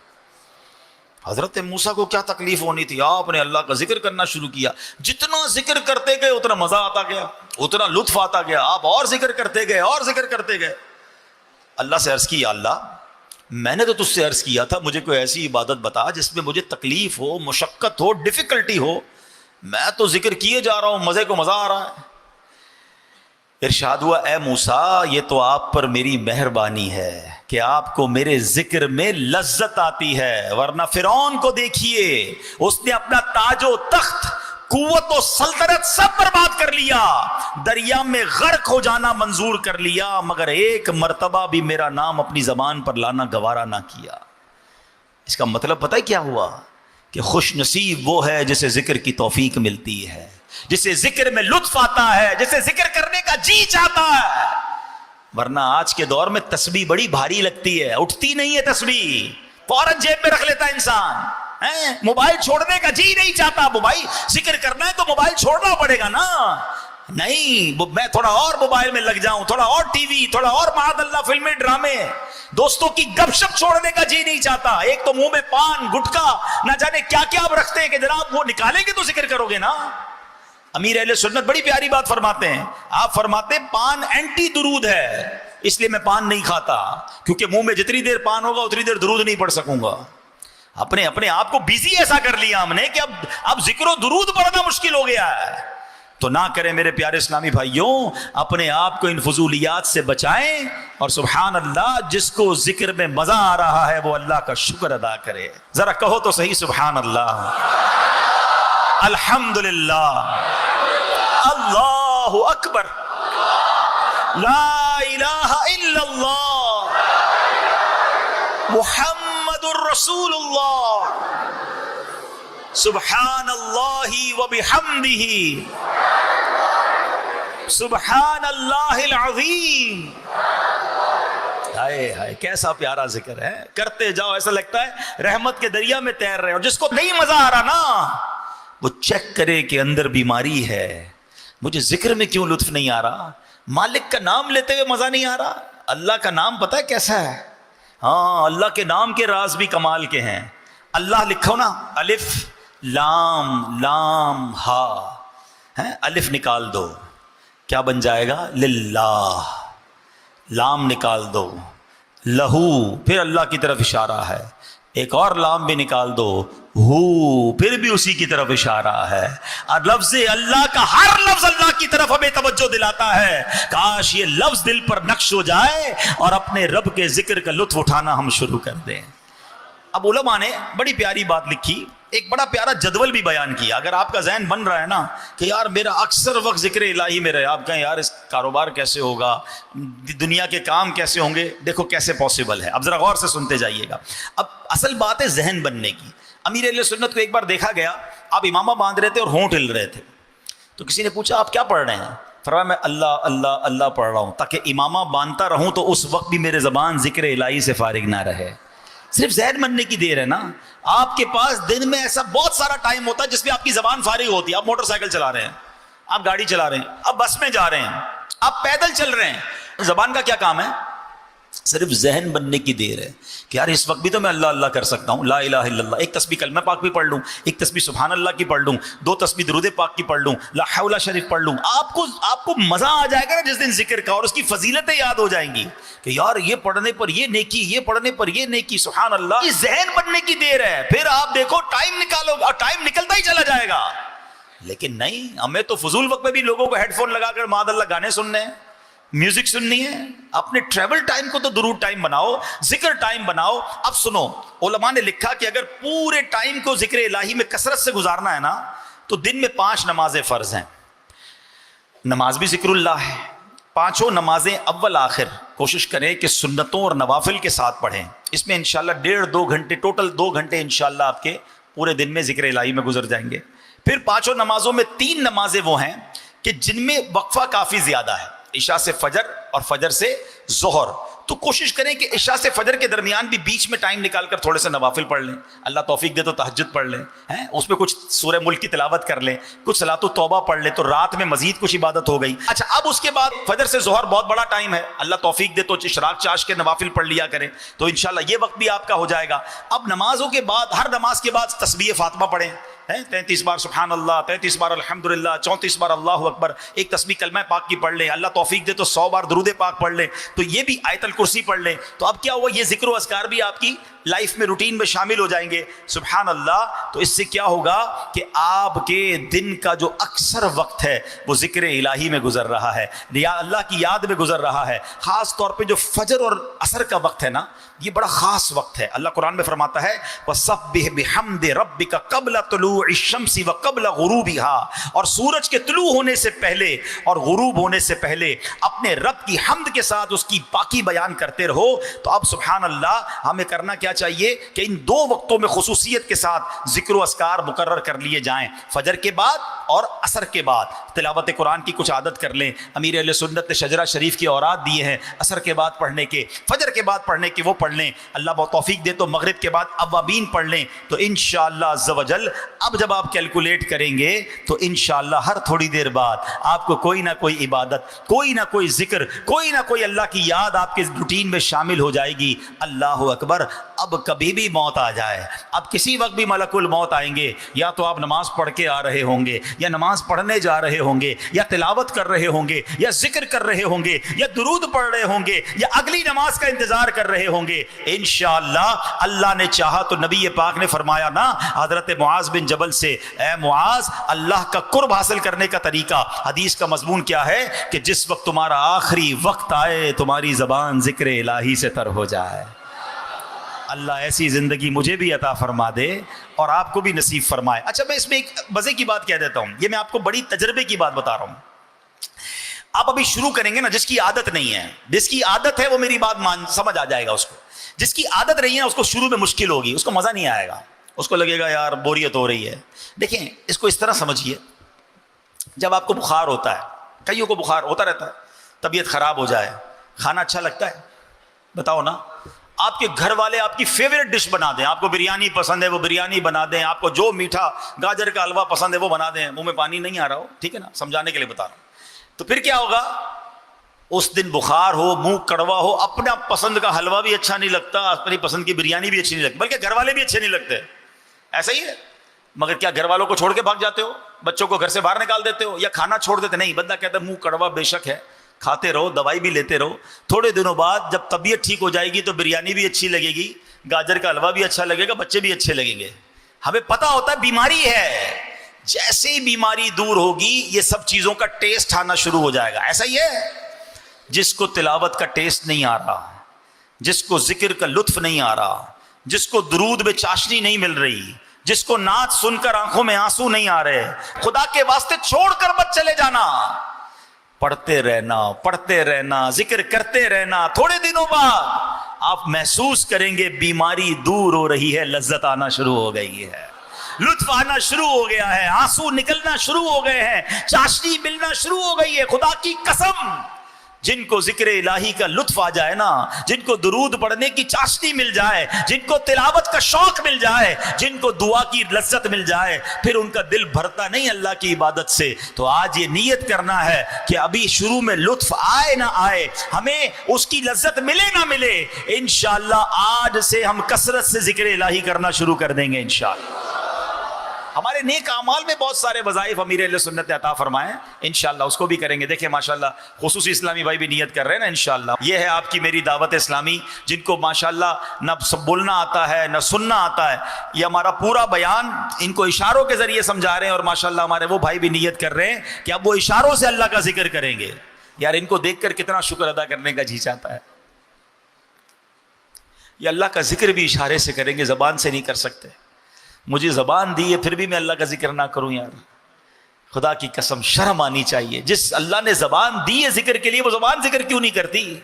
حضرت موسیٰ کو کیا تکلیف ہونی تھی، آپ نے اللہ کا ذکر کرنا شروع کیا. جتنا ذکر کرتے گئے اتنا مزہ آتا گیا، اتنا لطف آتا گیا. آپ اور ذکر کرتے گئے اور ذکر کرتے گئے. اللہ سے عرض کی یا اللہ میں نے تو تجھ سے عرض کیا تھا مجھے کوئی ایسی عبادت بتا جس میں مجھے تکلیف ہو، مشقت ہو، ڈیفیکلٹی ہو. میں تو ذکر کیے جا رہا ہوں، مزے کو مزہ آ رہا ہے. ارشاد ہوا اے موسیٰ یہ تو آپ پر میری مہربانی ہے کہ آپ کو میرے ذکر میں لذت آتی ہے، ورنہ فرعون کو دیکھیے اس نے اپنا تاج و تخت، قوت و سلطنت سب برباد کر لیا، دریا میں غرق ہو جانا منظور کر لیا، مگر ایک مرتبہ بھی میرا نام اپنی زبان پر لانا گوارا نہ کیا. اس کا مطلب پتہ ہے کیا ہوا کہ خوش نصیب وہ ہے جسے ذکر کی توفیق ملتی ہے، جسے ذکر میں لطف آتا ہے، جسے ذکر کرنے کا جی چاہتا ہے. ورنہ آج کے دور میں تسبیح بڑی بھاری لگتی ہے، اٹھتی نہیں ہے تسبیح، فوراً جیب میں رکھ لیتا ہے انسان. موبائل چھوڑنے کا جی نہیں چاہتا. موبائل ذکر کرنا ہے تو موبائل چھوڑنا پڑے گا نا. نہیں میں تھوڑا اور موبائل میں لگ جاؤں، تھوڑا اور ٹی وی، تھوڑا اور معاذ اللہ فلمیں ڈرامے، دوستوں کی گپ شپ چھوڑنے کا جی نہیں چاہتا. ایک تو منہ میں پان گٹکا نہ جانے کیا کیا آپ رکھتے ہیں کہ جناب وہ نکالیں گے تو ذکر کرو گے نا. امیر اہل سنت بڑی پیاری بات فرماتے ہیں. آپ فرماتے ہیں پان اینٹی درود ہے، اس لیے میں پان نہیں کھاتا کیونکہ منہ میں جتنی دیر پان ہوگا اتنی دیر درود نہیں پڑھ سکوں گا. اپنے آپ کو بیزی ایسا کر لیا ہم نے کہ اب ذکر و درود پڑھنا مشکل ہو گیا ہے. تو نہ کریں میرے پیارے اسلامی بھائیوں، اپنے آپ کو ان فضولیات سے بچائیں، اور سبحان اللہ جس کو ذکر میں مزہ آ رہا ہے وہ اللہ کا شکر ادا کرے. ذرا کہو تو صحیح سبحان اللہ، الحمدللہ، اللہ اکبر، لا الہ الا اللہ، محمد الرسول اللہ، سبحان اللہ وبحمدہ، سبحان اللہ العظیم. ہائے ہائے کیسا پیارا ذکر ہے، کرتے جاؤ ایسا لگتا ہے رحمت کے دریا میں تیر رہے. اور جس کو نہیں مزہ آ رہا نا وہ چیک کرے کہ اندر بیماری ہے. مجھے ذکر میں کیوں لطف نہیں آ رہا؟ مالک کا نام لیتے ہوئے مزہ نہیں آ رہا. اللہ کا نام پتہ ہے کیسا ہے؟ ہاں اللہ کے نام کے راز بھی کمال کے ہیں. اللہ لکھو نا، الف لام لام ہا، الف نکال دو کیا بن جائے گا؟ للہ. لام نکال دو لہو، پھر اللہ کی طرف اشارہ ہے. ایک اور لام بھی نکال دو، ہو، پھر بھی اسی کی طرف اشارہ ہے. اور لفظ اللہ کا ہر لفظ اللہ کی طرف ہمیں توجہ دلاتا ہے. کاش یہ لفظ دل پر نقش ہو جائے اور اپنے رب کے ذکر کا لطف اٹھانا ہم شروع کر دیں. اب علماء نے بڑی پیاری بات لکھی، ایک بڑا پیارا جدول بھی بیان کیا. اگر آپ کا ذہن بن رہا ہے نا کہ یار میرا اکثر وقت ذکر الہی میں رہے، آپ کہیں یار اس کاروبار کیسے ہوگا، دنیا کے کام کیسے ہوں گے، دیکھو کیسے پاسبل ہے. اب ذرا غور سے سنتے جائیے گا. اب اصل بات ہے ذہن بننے کی. امیر اہل سنت کو ایک بار دیکھا گیا، آپ امامہ باندھ رہے تھے اور ہونٹ ہل رہے تھے. تو کسی نے پوچھا آپ کیا پڑھ رہے ہیں؟ فرمایا میں اللہ اللہ اللہ پڑھ رہا ہوں تاکہ امامہ باندھتا رہوں تو اس وقت بھی میرے زبان ذکر الہی سے فارغ نہ رہے. صرف ذہن بننے کی دیر ہے نا. آپ کے پاس دن میں ایسا بہت سارا ٹائم ہوتا ہے جس میں آپ کی زبان فارغ ہوتی ہے. آپ موٹر سائیکل چلا رہے ہیں، آپ گاڑی چلا رہے ہیں، آپ بس میں جا رہے ہیں، آپ پیدل چل رہے ہیں. زبان کا کیا کام ہے؟ صرف ذہن بننے کی دیر ہے کہ یار اس وقت بھی تو میں اللہ اللہ کر سکتا ہوں، لا الہ الا اللہ. ایک تسبیح کلمہ پاک بھی پڑھ لوں، ایک تسبیح سبحان اللہ کی پڑھ لوں، 2 تسبیح درود پاک کی پڑھ لوں، لا حول شریف پڑھ لوں. آپ کو مزہ آ جائے گا نا جس دن ذکر کا، اور اس کی فضیلتیں یاد ہو جائیں گی کہ یار یہ پڑھنے پر یہ نیکی، یہ پڑھنے پر یہ نیکی، سبحان اللہ. یہ ذہن بننے کی دیر ہے. پھر آپ دیکھو ٹائم نکالو اور ٹائم نکلتا ہی چلا جائے گا. لیکن نہیں، ہمیں تو فضول وقت میں بھی لوگوں کو ہیڈ فون لگا کر معاذ اللہ گانے سننے ہیں، میوزک سننی ہے. اپنے ٹریول ٹائم کو تو درود ٹائم بناؤ، ذکر ٹائم بناؤ. اب سنو، علماء نے لکھا کہ اگر پورے ٹائم کو ذکر الہی میں کثرت سے گزارنا ہے نا تو دن میں 5 نمازیں فرض ہیں. نماز بھی ذکر اللہ ہے. 5 نمازیں اول آخر کوشش کریں کہ سنتوں اور نوافل کے ساتھ پڑھیں. اس میں انشاءاللہ 1.5-2 گھنٹے، ٹوٹل 2 گھنٹے انشاءاللہ آپ کے پورے دن میں ذکر الہی میں گزر جائیں گے. پھر 5 نمازوں میں 3 نمازیں وہ ہیں کہ جن میں وقفہ کافی زیادہ ہے. عشاء سے فجر اور فجر سے ظہر تو کوشش کریں کہ عشاء سے فجر کے درمیان بھی بیچ میں ٹائم نکال کر تھوڑے سے نوافل پڑھ لیں. اللہ توفیق دے تو تہجد پڑھ لیں, اس میں کچھ سورہ ملک کی تلاوت کر لیں, کچھ صلاۃ التوبہ پڑھ لیں, تو رات میں مزید کچھ عبادت ہو گئی. اچھا, اب اس کے بعد فجر سے ظہر بہت بڑا ٹائم ہے, اللہ توفیق دے تو اشراق چاش کے نوافل پڑھ لیا کریں, تو انشاءاللہ یہ وقت بھی آپ کا ہو جائے گا. اب نمازوں کے بعد, ہر نماز کے بعد تسبیح فاطمہ پڑھیں, 33 بار سبحان اللہ, 33 بار الحمدللہ, 34 بار اللہ اکبر, ایک تسبیح کلمہ پاک کی پڑھ لیں, اللہ توفیق دے تو 100 بار درود پاک پڑھ لیں, تو یہ بھی آیت الکرسی پڑھ لیں. تو اب کیا ہوا, یہ ذکر و اذکار بھی آپ کی لائف میں روٹین میں شامل ہو جائیں گے. سبحان اللہ. تو اس سے کیا ہوگا کہ آپ کے دن کا جو اکثر وقت ہے وہ ذکر الہی میں گزر رہا ہے, یا اللہ کی یاد میں گزر رہا ہے. خاص طور پہ جو فجر اور عصر کا وقت ہے نا, یہ بڑا خاص وقت ہے. اللہ قرآن میں فرماتا ہے وَسَبِّحْ بِحَمْدِ رَبِّكَ قَبْلَ طُلُوعِ الشَّمْسِ وَقَبْلَ غُرُوبِهَا, اور سورج کے طلوع ہونے سے پہلے اور غروب ہونے سے پہلے اپنے رب کی حمد کے ساتھ اس کی پاکی بیان کرتے رہو. تو اب سبحان اللہ ہمیں کرنا کیا چاہیے کہ ان دو وقتوں میں خصوصیت کے ساتھ ذکر و اذکار مقرر کر لیے جائیں, فجر کے بعد اور عصر کے بعد. تلاوت قرآن کی کچھ عادت کر لیں, امیر اہل سنت نے شجرہ شریف کے اوراد دیے ہیں عصر کے بعد پڑھنے کے, فجر کے بعد پڑھنے کے, وہ پڑھ لیں. اللہ بہت توفیق دے تو مغرب کے بعد اوابین پڑھ لیں. تو انشاءاللہ عز و جل اب جب آپ کیلکولیٹ کریں گے تو انشاءاللہ ہر تھوڑی دیر بعد آپ کو کوئی نہ کوئی عبادت, کوئی نہ کوئی ذکر, کوئی نہ کوئی اللہ کی یاد آپ کے روٹین میں شامل ہو جائے گی. اللہ اکبر. اب کبھی بھی موت آ جائے, اب کسی وقت بھی ملک الموت آئیں گے, یا تو آپ نماز پڑھ کے آ رہے ہوں گے, یا نماز پڑھنے جا رہے ہوں گے, یا تلاوت کر رہے ہوں گے, یا ذکر کر رہے ہوں گے, یا درود پڑھ رہے ہوں گے, یا اگلی نماز کا انتظار کر رہے ہوں گے. انشاءاللہ اللہ نے چاہا تو نبی پاک نے فرمایا نا حضرت معاذ بن جبل سے, اے معاذ, اللہ کا قرب حاصل کرنے کا طریقہ, حدیث کا مضمون کیا ہے کہ جس وقت تمہارا آخری وقت آئے تمہاری زبان ذکر الہی سے تر ہو جائے. اللہ ایسی زندگی مجھے بھی عطا فرما دے اور آپ کو بھی نصیب فرمائے. اچھا, میں اس میں ایک مزے کی بات کہہ دیتا ہوں, یہ میں آپ کو بڑی تجربے کی بات بتا رہا ہوں. آپ ابھی شروع کریں گے نا, جس کی عادت نہیں ہے, جس کی عادت ہے وہ میری بات سمجھ آ جائے گا اس کو. جس کی عادت نہیں ہے اس کو شروع میں مشکل ہوگی, اس کو مزہ نہیں آئے گا, اس کو لگے گا یار بوریت ہو رہی ہے. دیکھیں اس کو اس طرح سمجھیے, جب آپ کو بخار ہوتا ہے, کئیوں کو بخار ہوتا رہتا ہے, طبیعت خراب ہو جائے, کھانا اچھا لگتا ہے؟ بتاؤ نا. آپ کے گھر والے آپ کی فیوریٹ ڈش بنا دیں, آپ کو بریانی پسند ہے وہ بریانی بنا دیں, آپ کو جو میٹھا گاجر کا حلوہ پسند ہے وہ بنا دیں. منہ میں پانی نہیں آ رہا ہو, ٹھیک ہے نا, سمجھانے کے لیے بتا رہا ہوں. تو پھر کیا ہوگا, اس دن بخار ہو, منہ کڑوا ہو, اپنا پسند کا حلوہ بھی اچھا نہیں لگتا, اپنی پسند کی بریانی بھی اچھی نہیں لگتی, بلکہ گھر والے بھی اچھے نہیں لگتے. ایسا ہی ہے. مگر کیا گھر والوں کو چھوڑ کے بھاگ جاتے ہو, بچوں کو گھر سے باہر نکال دیتے ہو, یا کھانا چھوڑ دیتے؟ نہیں, بندہ کہتا ہے منہ کڑوا بے شک ہے, کھاتے رہو, دوائی بھی لیتے رہو. تھوڑے دنوں بعد جب طبیعت ٹھیک ہو جائے گی تو بریانی بھی اچھی لگے گی, گاجر کا حلوہ بھی اچھا لگے گا, بچے بھی اچھے لگیں گے. ہمیں پتا ہوتا ہے بیماری ہے, جیسے ہی بیماری دور ہوگی یہ سب چیزوں کا ٹیسٹ آنا شروع ہو جائے گا. ایسا ہی ہے. جس کو تلاوت کا ٹیسٹ نہیں آ رہا, جس کو ذکر کا لطف نہیں آ رہا, جس کو درود میں چاشنی نہیں مل رہی, جس کو نعت سن کر آنکھوں میں آنسو نہیں آ رہے, خدا کے واسطے چھوڑ کر مت چلے جانا. پڑھتے رہنا, ذکر کرتے رہنا. تھوڑے دنوں بعد آپ محسوس کریں گے بیماری دور ہو رہی ہے, لذت آنا شروع ہو گئی ہے, لطف آنا شروع ہو گیا ہے, آنسو نکلنا شروع ہو گئے ہیں, چاشنی ملنا شروع ہو گئی ہے. خدا کی قسم, جن کو ذکر الہی کا لطف آ جائے نا, جن کو درود پڑھنے کی چاشنی مل جائے, جن کو تلاوت کا شوق مل جائے, جن کو دعا کی لذت مل جائے, پھر ان کا دل بھرتا نہیں اللہ کی عبادت سے. تو آج یہ نیت کرنا ہے کہ ابھی شروع میں لطف آئے نہ آئے, ہمیں اس کی لذت ملے نہ ملے, انشاءاللہ آج سے ہم کثرت سے ذکر الہی کرنا شروع کر دیں گے انشاءاللہ. ہمارے نیک اعمال میں بہت سارے وظائف امیر اہل سنت عطا فرمائے, انشاءاللہ اس کو بھی کریں گے. دیکھیں ماشاءاللہ خصوصی اسلامی بھائی بھی نیت کر رہے ہیں نا انشاءاللہ. یہ ہے آپ کی میری دعوت اسلامی, جن کو ماشاءاللہ نہ بولنا آتا ہے نہ سننا آتا ہے. یہ ہمارا پورا بیان ان کو اشاروں کے ذریعے سمجھا رہے ہیں, اور ماشاءاللہ ہمارے وہ بھائی بھی نیت کر رہے ہیں کہ اب وہ اشاروں سے اللہ کا ذکر کریں گے. یار ان کو دیکھ کر کتنا شکر ادا کرنے کا جی چاہتا ہے. یہ اللہ کا ذکر بھی اشارے سے کریں گے, زبان سے نہیں کر سکتے. مجھے زبان دی ہے پھر بھی میں اللہ کا ذکر نہ کروں, یار خدا کی قسم شرم آنی چاہیے. جس اللہ نے زبان دی ہے ذکر کے لیے, وہ زبان ذکر کیوں نہیں کرتی؟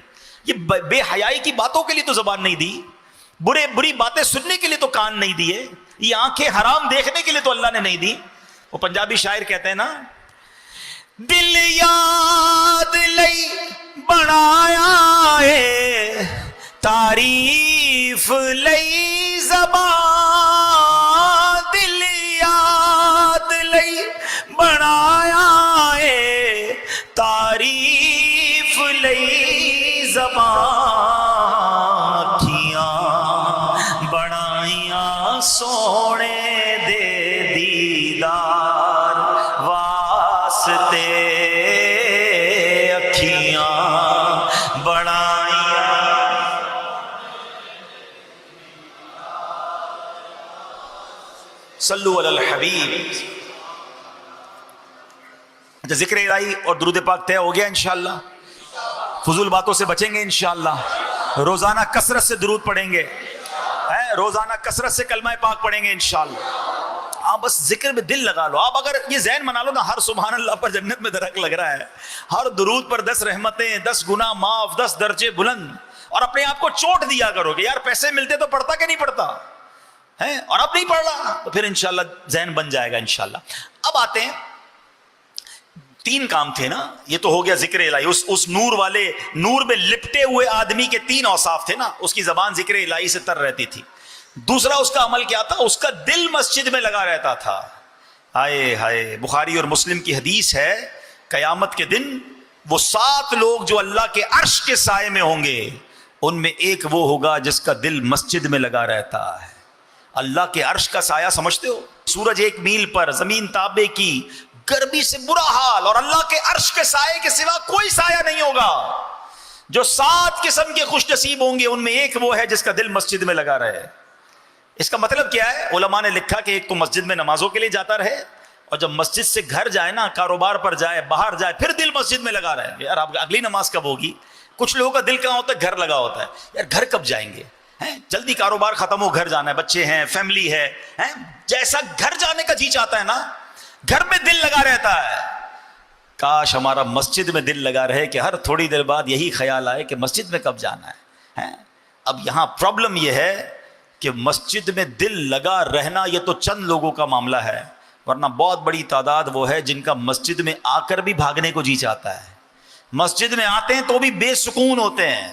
یہ بے حیائی کی باتوں کے لیے تو زبان نہیں دی, بری باتیں سننے کے لیے تو کان نہیں دیے, یہ آنکھیں حرام دیکھنے کے لیے تو اللہ نے نہیں دی. وہ پنجابی شاعر کہتے ہیں نا, دل یاد لئی بنایا ہے، تعریف لئی زبان، دل یاد لئی بنایا ہے، تعریف لئی زبان، اکھیاں بنائیاں سونے دے دیدار واسطے، اکھیاں بنائیاں۔ صلو علی الحبیب۔ اچھا، ذکر الہی اور درود پاک طے ہو گیا انشاءاللہ، فضول باتوں سے بچیں گے انشاءاللہ، روزانہ کثرت سے درود پڑھیں گے، روزانہ کثرت سے کلمہ پاک پڑھیں گے انشاءاللہ۔ آپ بس ذکر میں دل لگا لو، آپ اگر یہ ذہن بنا لو نا، ہر سبحان اللہ پر جنت میں درخت لگ رہا ہے، ہر درود پر 10 رحمتیں، 10 گناہ معاف، 10 درجے بلند، اور اپنے آپ کو چوٹ دیا کرو کہ یار پیسے ملتے تو پڑھتا کہ نہیں پڑھتا ہے، اور اب نہیں پڑھ رہا، تو پھر انشاءاللہ ذہن بن جائے گا انشاءاللہ۔ اب آتے ہیں، 3 کام تھے نا، یہ تو ہو گیا ذکر الہی، اس نور والے نور میں لپٹے ہوئے آدمی کے 3 اوصاف تھے نا، اس کی زبان ذکر الہی سے تر رہتی تھی۔ دوسرا اس کا عمل کیا تھا؟ اس کا دل مسجد میں لگا رہتا تھا۔ ہائے ہائے، بخاری اور مسلم کی حدیث ہے، قیامت کے دن وہ 7 لوگ جو اللہ کے عرش کے سائے میں ہوں گے، ان میں ایک وہ ہوگا جس کا دل مسجد میں لگا رہتا ہے۔ اللہ کے عرش کا سایہ سمجھتے ہو؟ سورج 1 میل پر، زمین تابے کی، گرمی سے برا حال، اور اللہ کے عرش کے سائے کے سوا کوئی سایہ نہیں ہوگا۔ جو 7 قسم کے خوش نصیب ہوں گے، ان میں ایک وہ ہے جس کا دل مسجد میں لگا رہے۔ اس کا مطلب کیا ہے؟ علماء نے لکھا کہ ایک تو مسجد میں نمازوں کے لیے جاتا رہے، اور جب مسجد سے گھر جائے نا، کاروبار پر جائے، باہر جائے، پھر دل مسجد میں لگا رہے۔ یار اب اگلی نماز کب ہوگی؟ کچھ لوگوں کا دل کہاں ہوتا ہے؟ گھر لگا ہوتا ہے، یار گھر کب جائیں گے، جلدی کاروبار ختم ہو، گھر جانا ہے، بچے ہیں، فیملی ہے، جیسا گھر جانے کا جی چاہتا ہے نا، گھر میں دل لگا رہتا ہے۔ کاش ہمارا مسجد میں دل لگا رہے کہ ہر تھوڑی دیر بعد یہی خیال آئے کہ مسجد میں کب جانا ہے۔ اب یہاں پرابلم یہ ہے کہ مسجد میں دل لگا رہنا یہ تو چند لوگوں کا معاملہ ہے، ورنہ بہت بڑی تعداد وہ ہے جن کا مسجد میں آ کر بھی بھاگنے کو جی چاہتا ہے۔ مسجد میں آتے ہیں تو بھی بے سکون ہوتے ہیں،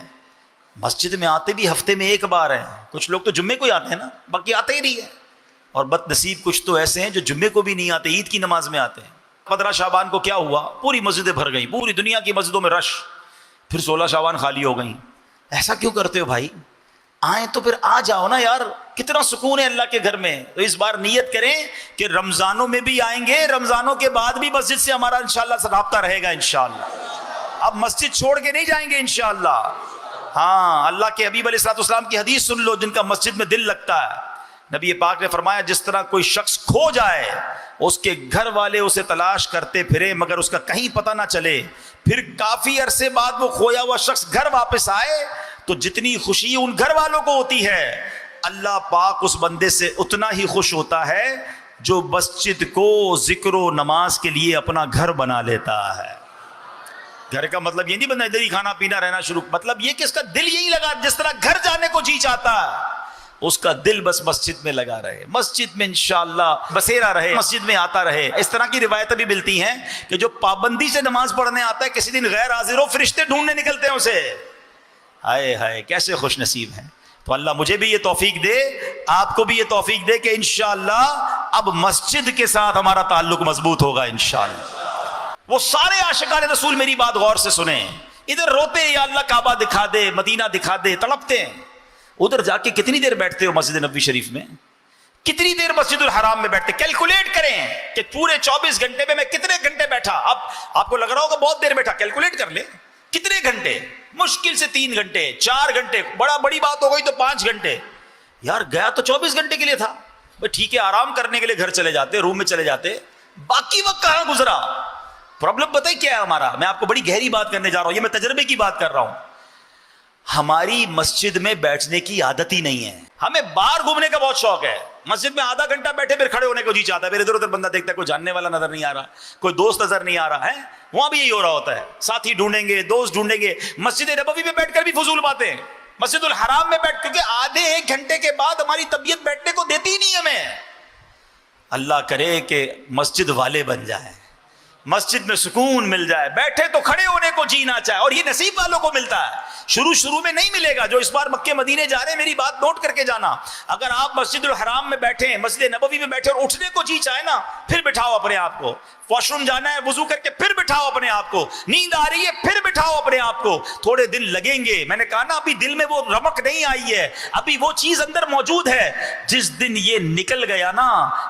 مسجد میں آتے بھی ہفتے میں 1 بار ہیں، کچھ لوگ تو جمعے کو ہی آتے ہیں نا، باقی آتے ہی نہیں ہیں، اور بد نصیب کچھ تو ایسے ہیں جو جمعے کو بھی نہیں آتے، عید کی نماز میں آتے ہیں۔ 15 شعبان کو کیا ہوا؟ پوری مسجدیں بھر گئیں، پوری دنیا کی مسجدوں میں رش، پھر 16 شعبان خالی ہو گئیں۔ ایسا کیوں کرتے ہو بھائی؟ آئیں تو پھر آ جاؤ نا یار، کتنا سکون ہے اللہ کے گھر میں۔ تو اس بار نیت کریں کہ رمضانوں میں بھی آئیں گے، رمضانوں کے بعد بھی مسجد سے ہمارا انشاءاللہ رابطہ رہے گا انشاءاللہ۔ اب مسجد چھوڑ کے نہیں جائیں گے انشاءاللہ۔ ہاں، اللہ کے حبیب علیہ الصلوۃ والسلام کی حدیث سن لو، جن کا مسجد میں دل لگتا ہے۔ نبی پاک نے فرمایا، جس طرح کوئی شخص کھو جائے، اس کے گھر والے اسے تلاش کرتے پھرے مگر اس کا کہیں پتہ نہ چلے، پھر کافی عرصے بعد وہ کھویا ہوا شخص گھر واپس آئے تو جتنی خوشی ان گھر والوں کو ہوتی ہے، اللہ پاک اس بندے سے اتنا ہی خوش ہوتا ہے جو مسجد کو ذکر و نماز کے لیے اپنا گھر بنا لیتا ہے۔ گھر کا مطلب یہ نہیں بندہ ادھر ہی کھانا پینا رہنا شروع، مطلب یہ کہ اس کا دل یہی لگا، جس طرح گھر جانے کو جی چاہتا ہے اس کا دل بس مسجد میں لگا رہے، مسجد میں انشاءاللہ بسیرا رہے، مسجد میں آتا رہے۔ اس طرح کی روایتیں بھی ملتی ہیں کہ جو پابندی سے نماز پڑھنے آتا ہے، کسی دن غیر حاضر ہو، فرشتے ڈھونڈنے نکلتے ہیں اسے۔ ہائے ہائے، کیسے خوش نصیب ہیں۔ تو اللہ مجھے بھی یہ توفیق دے، آپ کو بھی یہ توفیق دے کہ انشاءاللہ اب مسجد کے ساتھ ہمارا تعلق مضبوط ہوگا انشاءاللہ۔ وہ سارے عاشقان رسول میری بات غور سے سنیں، ادھر روتے ہیں یا اللہ کعبہ دکھا دے، مدینہ دکھا دے، تڑپتے ہیں، ادھر جا کے کتنی دیر بیٹھتے ہو مسجد نبوی شریف میں؟ کتنی دیر مسجد الحرام میں بیٹھتے؟ کیلکولیٹ کریں کہ پورے 24 گھنٹے میں کتنے گھنٹے بیٹھا۔ اب آپ کو لگ رہا ہوگا بہت دیر بیٹھا، کیلکولیٹ کر لے کتنے گھنٹے، مشکل سے 3 گھنٹے 4 گھنٹے، بڑی بات ہو گئی تو 5 گھنٹے۔ یار گیا تو 24 گھنٹے کے لیے تھا، ٹھیک ہے آرام کرنے کے لیے گھر چلے جاتے، روم میں چلے جاتے، باقی وقت کہاں گزرا؟ پرابلم پتہ ہے کیا ہے ہمارا؟ میں آپ کو بڑی گہری بات کرنے جا رہا ہوں، یہ میں تجربے کی بات کر رہا ہوں۔ ہماری مسجد میں بیٹھنے کی عادت ہی نہیں ہے۔ ہمیں باہر گھومنے کا بہت شوق ہے، مسجد میں آدھا گھنٹہ بیٹھے پھر کھڑے ہونے کو جی چاہتا ہے، پھر ادھر ادھر بندہ دیکھتا ہے کوئی جاننے والا نظر نہیں آ رہا، کوئی دوست نظر نہیں آ رہا ہے، وہاں بھی یہی ہو رہا ہوتا ہے، ساتھی ڈھونڈیں گے، دوست ڈھونڈیں گے۔ مسجد نبوی میں بیٹھ کر بھی فضول باتیں، مسجد الحرام میں بیٹھ، کیونکہ آدھے 1 گھنٹے کے بعد ہماری طبیعت بیٹھنے کو دیتی ہی نہیں ہمیں۔ اللہ کرے کہ مسجد والے بن جائیں، مسجد میں سکون مل جائے, بیٹھے تو کھڑے ہونے کو جی نہ چاہے, اور یہ نصیب والوں کو ملتا ہے. شروع میں نہیں ملے گا. جو اس بار مکے مدینے جا رہے ہیں میری بات نوٹ کر کے جانا, اگر آپ مسجد الحرام میں بیٹھے ہیں, مسجد نبوی میں بیٹھے اور اٹھنے کو جی چاہے نا, پھر بٹھاؤ اپنے آپ کو. واش روم جانا ہے, وضو کر کے پھر بٹھاؤ اپنے آپ کو. نیند آ رہی ہے, پھر بٹھاؤ اپنے آپ کو. تھوڑے دن لگیں گے, میں نے کہا نا ابھی دل میں وہ رمق نہیں آئی ہے, ابھی وہ چیز اندر موجود ہے. جس دن یہ نکل گیا نا,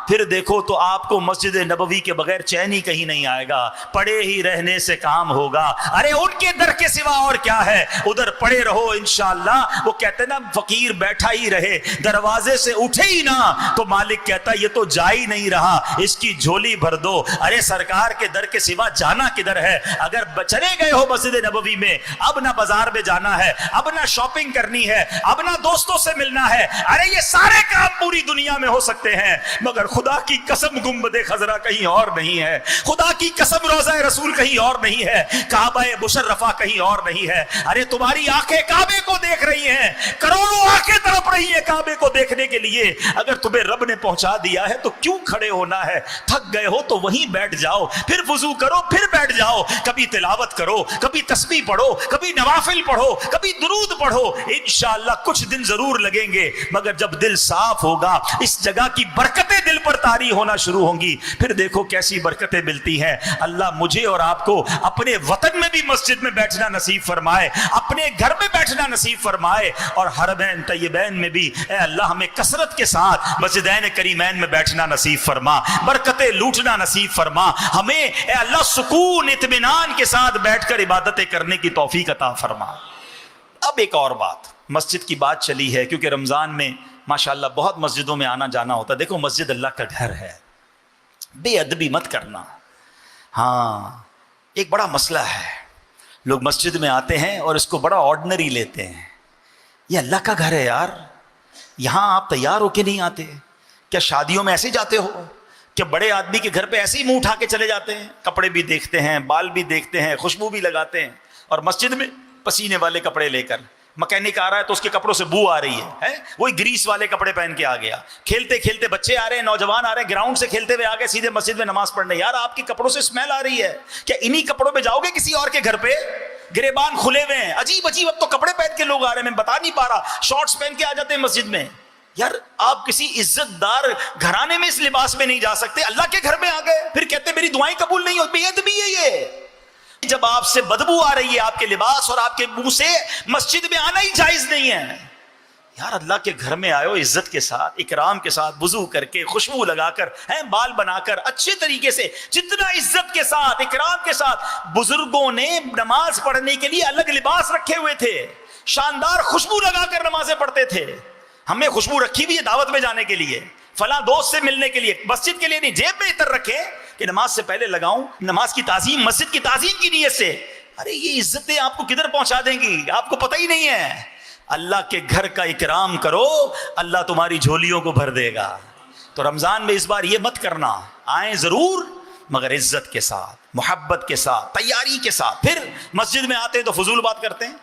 پھر دیکھو تو آپ کو مسجد نبوی کے بغیر چین ہی کہیں نہیں آئے گا. پڑے ہی رہنے سے کام ہوگا. ارے ان کے در کے سوا اور کیا ہے, ادھر پڑے رہو انشاءاللہ. وہ کہتے نا فقیر بیٹھا ہی رہے, دروازے سے اٹھے ہی نہ, تو مالک کہتا یہ تو جا ہی نہیں رہا, اس کی جھولی بھر دو. ارے سرکار کے در کے سوا جانا کدھر ہے؟ اگر چلے گئے ہو مسجد نبوی میں, اب نہ بازار میں جانا ہے, اب نہ شاپنگ کرنی ہے, اب نہ دوستوں سے ملنا ہے. ارے یہ سارے کام پوری دنیا میں ہو سکتے ہیں, مگر خدا کی قسم گنبد خضرا کہیں اور نہیں ہے, خدا کی قسم روضہ رسول کہیں اور نہیں ہے, کعبہ مشرفہ کہیں اور نہیں ہے. ارے تمہاری آنکھیں کعبے کو دیکھ رہی ہیں, کروڑوں آنکھیں تڑپ رہی ہیں کعبے کو دیکھنے کے لیے. اگر تمہیں رب نے پہنچا دیا ہے تو کیوں کھڑے ہونا ہے؟ تھک گئے ہو تو وہیں بیٹھ جاؤ, پھر وضو کرو, پھر بیٹھ جاؤ. کبھی تلاوت کرو, کبھی تسبیح پڑھو, کبھی نوافل پڑھو, کبھی درود پڑھو. انشاءاللہ کچھ دن ضرور لگیں گے, مگر جب دل صاف ہوگا, اس جگہ کی برکتیں دل پر طاری ہونا شروع ہوں گی, پھر دیکھو کیسی برکتیں ملتی ہیں. اللہ مجھے اور آپ کو اپنے وطن میں بھی مسجد میں بیٹھنا نصیب فرمائے, اپنے گھر میں بیٹھنا نصیب فرمائے, اور حرمین طیبین میں بھی اے اللہ ہمیں کثرت کے ساتھ مسجدین کریمین میں بیٹھنا نصیب فرما, برکتیں لوٹنا نصیب فرما. ہمیں اے اللہ سکون اطمینان کے ساتھ بیٹھ کر عبادتیں کرنے کی توفیق عطا فرما. اب ایک اور بات, مسجد کی بات چلی ہے کیونکہ رمضان میں ماشاءاللہ بہت مسجدوں میں آنا جانا ہوتا ہے. دیکھو مسجد اللہ کا گھر ہے, بے ادبی مت کرنا. ہاں ایک بڑا مسئلہ ہے, لوگ مسجد میں آتے ہیں اور اس کو بڑا آرڈنری لیتے ہیں. یہ اللہ کا گھر ہے یار, یہاں آپ تیار ہو کے نہیں آتے کیا؟ شادیوں میں ایسے جاتے ہو کہ بڑے آدمی کے گھر پہ ایسے ہی منہ اٹھا کے چلے جاتے ہیں؟ کپڑے بھی دیکھتے ہیں, بال بھی دیکھتے ہیں, خوشبو بھی لگاتے ہیں, اور مسجد میں پسینے والے کپڑے لے کر. مکینک آ رہا ہے تو اس کے کپڑوں سے بو آ رہی ہے, وہی گریس والے کپڑے پہن کے آ گیا. کھیلتے کھیلتے بچے آ رہے ہیں, نوجوان آ رہے ہیں, گراؤنڈ سے کھیلتے ہوئے آ گئے سیدھے مسجد میں نماز پڑھنے. یار آپ کے کپڑوں سے اسمیل آ رہی ہے, کیا انہی کپڑوں پہ جاؤ گے کسی اور کے گھر پہ؟ گریبان کھلے ہوئے ہیں, عجیب عجیب اب تو کپڑے پہن کے لوگ آ رہے ہیں, میں بتا نہیں پا رہا, شارٹس پہن کے آ جاتے ہیں مسجد میں. یار آپ کسی عزت دار گھرانے میں اس لباس میں نہیں جا سکتے, اللہ کے گھر میں آ گئے, پھر کہتے میری دعائیں قبول نہیں ہوتی. بے ادبی ہے یہ. جب آپ سے بدبو آ رہی ہے آپ کے لباس اور آپ کے منہ سے, مسجد میں آنا ہی جائز نہیں ہے. یار اللہ کے گھر میں آئے ہو عزت کے ساتھ, اکرام کے ساتھ, وضو کر کے, خوشبو لگا کر, بال بنا کر, اچھے طریقے سے, جتنا عزت کے ساتھ, اکرام کے ساتھ. بزرگوں نے نماز پڑھنے کے لیے الگ لباس رکھے ہوئے تھے, شاندار خوشبو لگا کر نمازیں پڑھتے تھے. ہمیں خوشبو رکھی ہوئی ہے دعوت میں جانے کے لیے, فلاں دوست سے ملنے کے لیے, مسجد کے لیے نہیں. جیب میں اتر رکھے کہ نماز سے پہلے لگاؤں, نماز کی تعظیم, مسجد کی تعظیم کی نیت سے. ارے یہ عزتیں آپ کو کدھر پہنچا دیں گی, آپ کو پتہ ہی نہیں ہے. اللہ کے گھر کا اکرام کرو, اللہ تمہاری جھولیوں کو بھر دے گا. تو رمضان میں اس بار یہ مت کرنا, آئیں ضرور مگر عزت کے ساتھ, محبت کے ساتھ, تیاری کے ساتھ. پھر مسجد میں آتے ہیں تو فضول بات کرتے ہیں.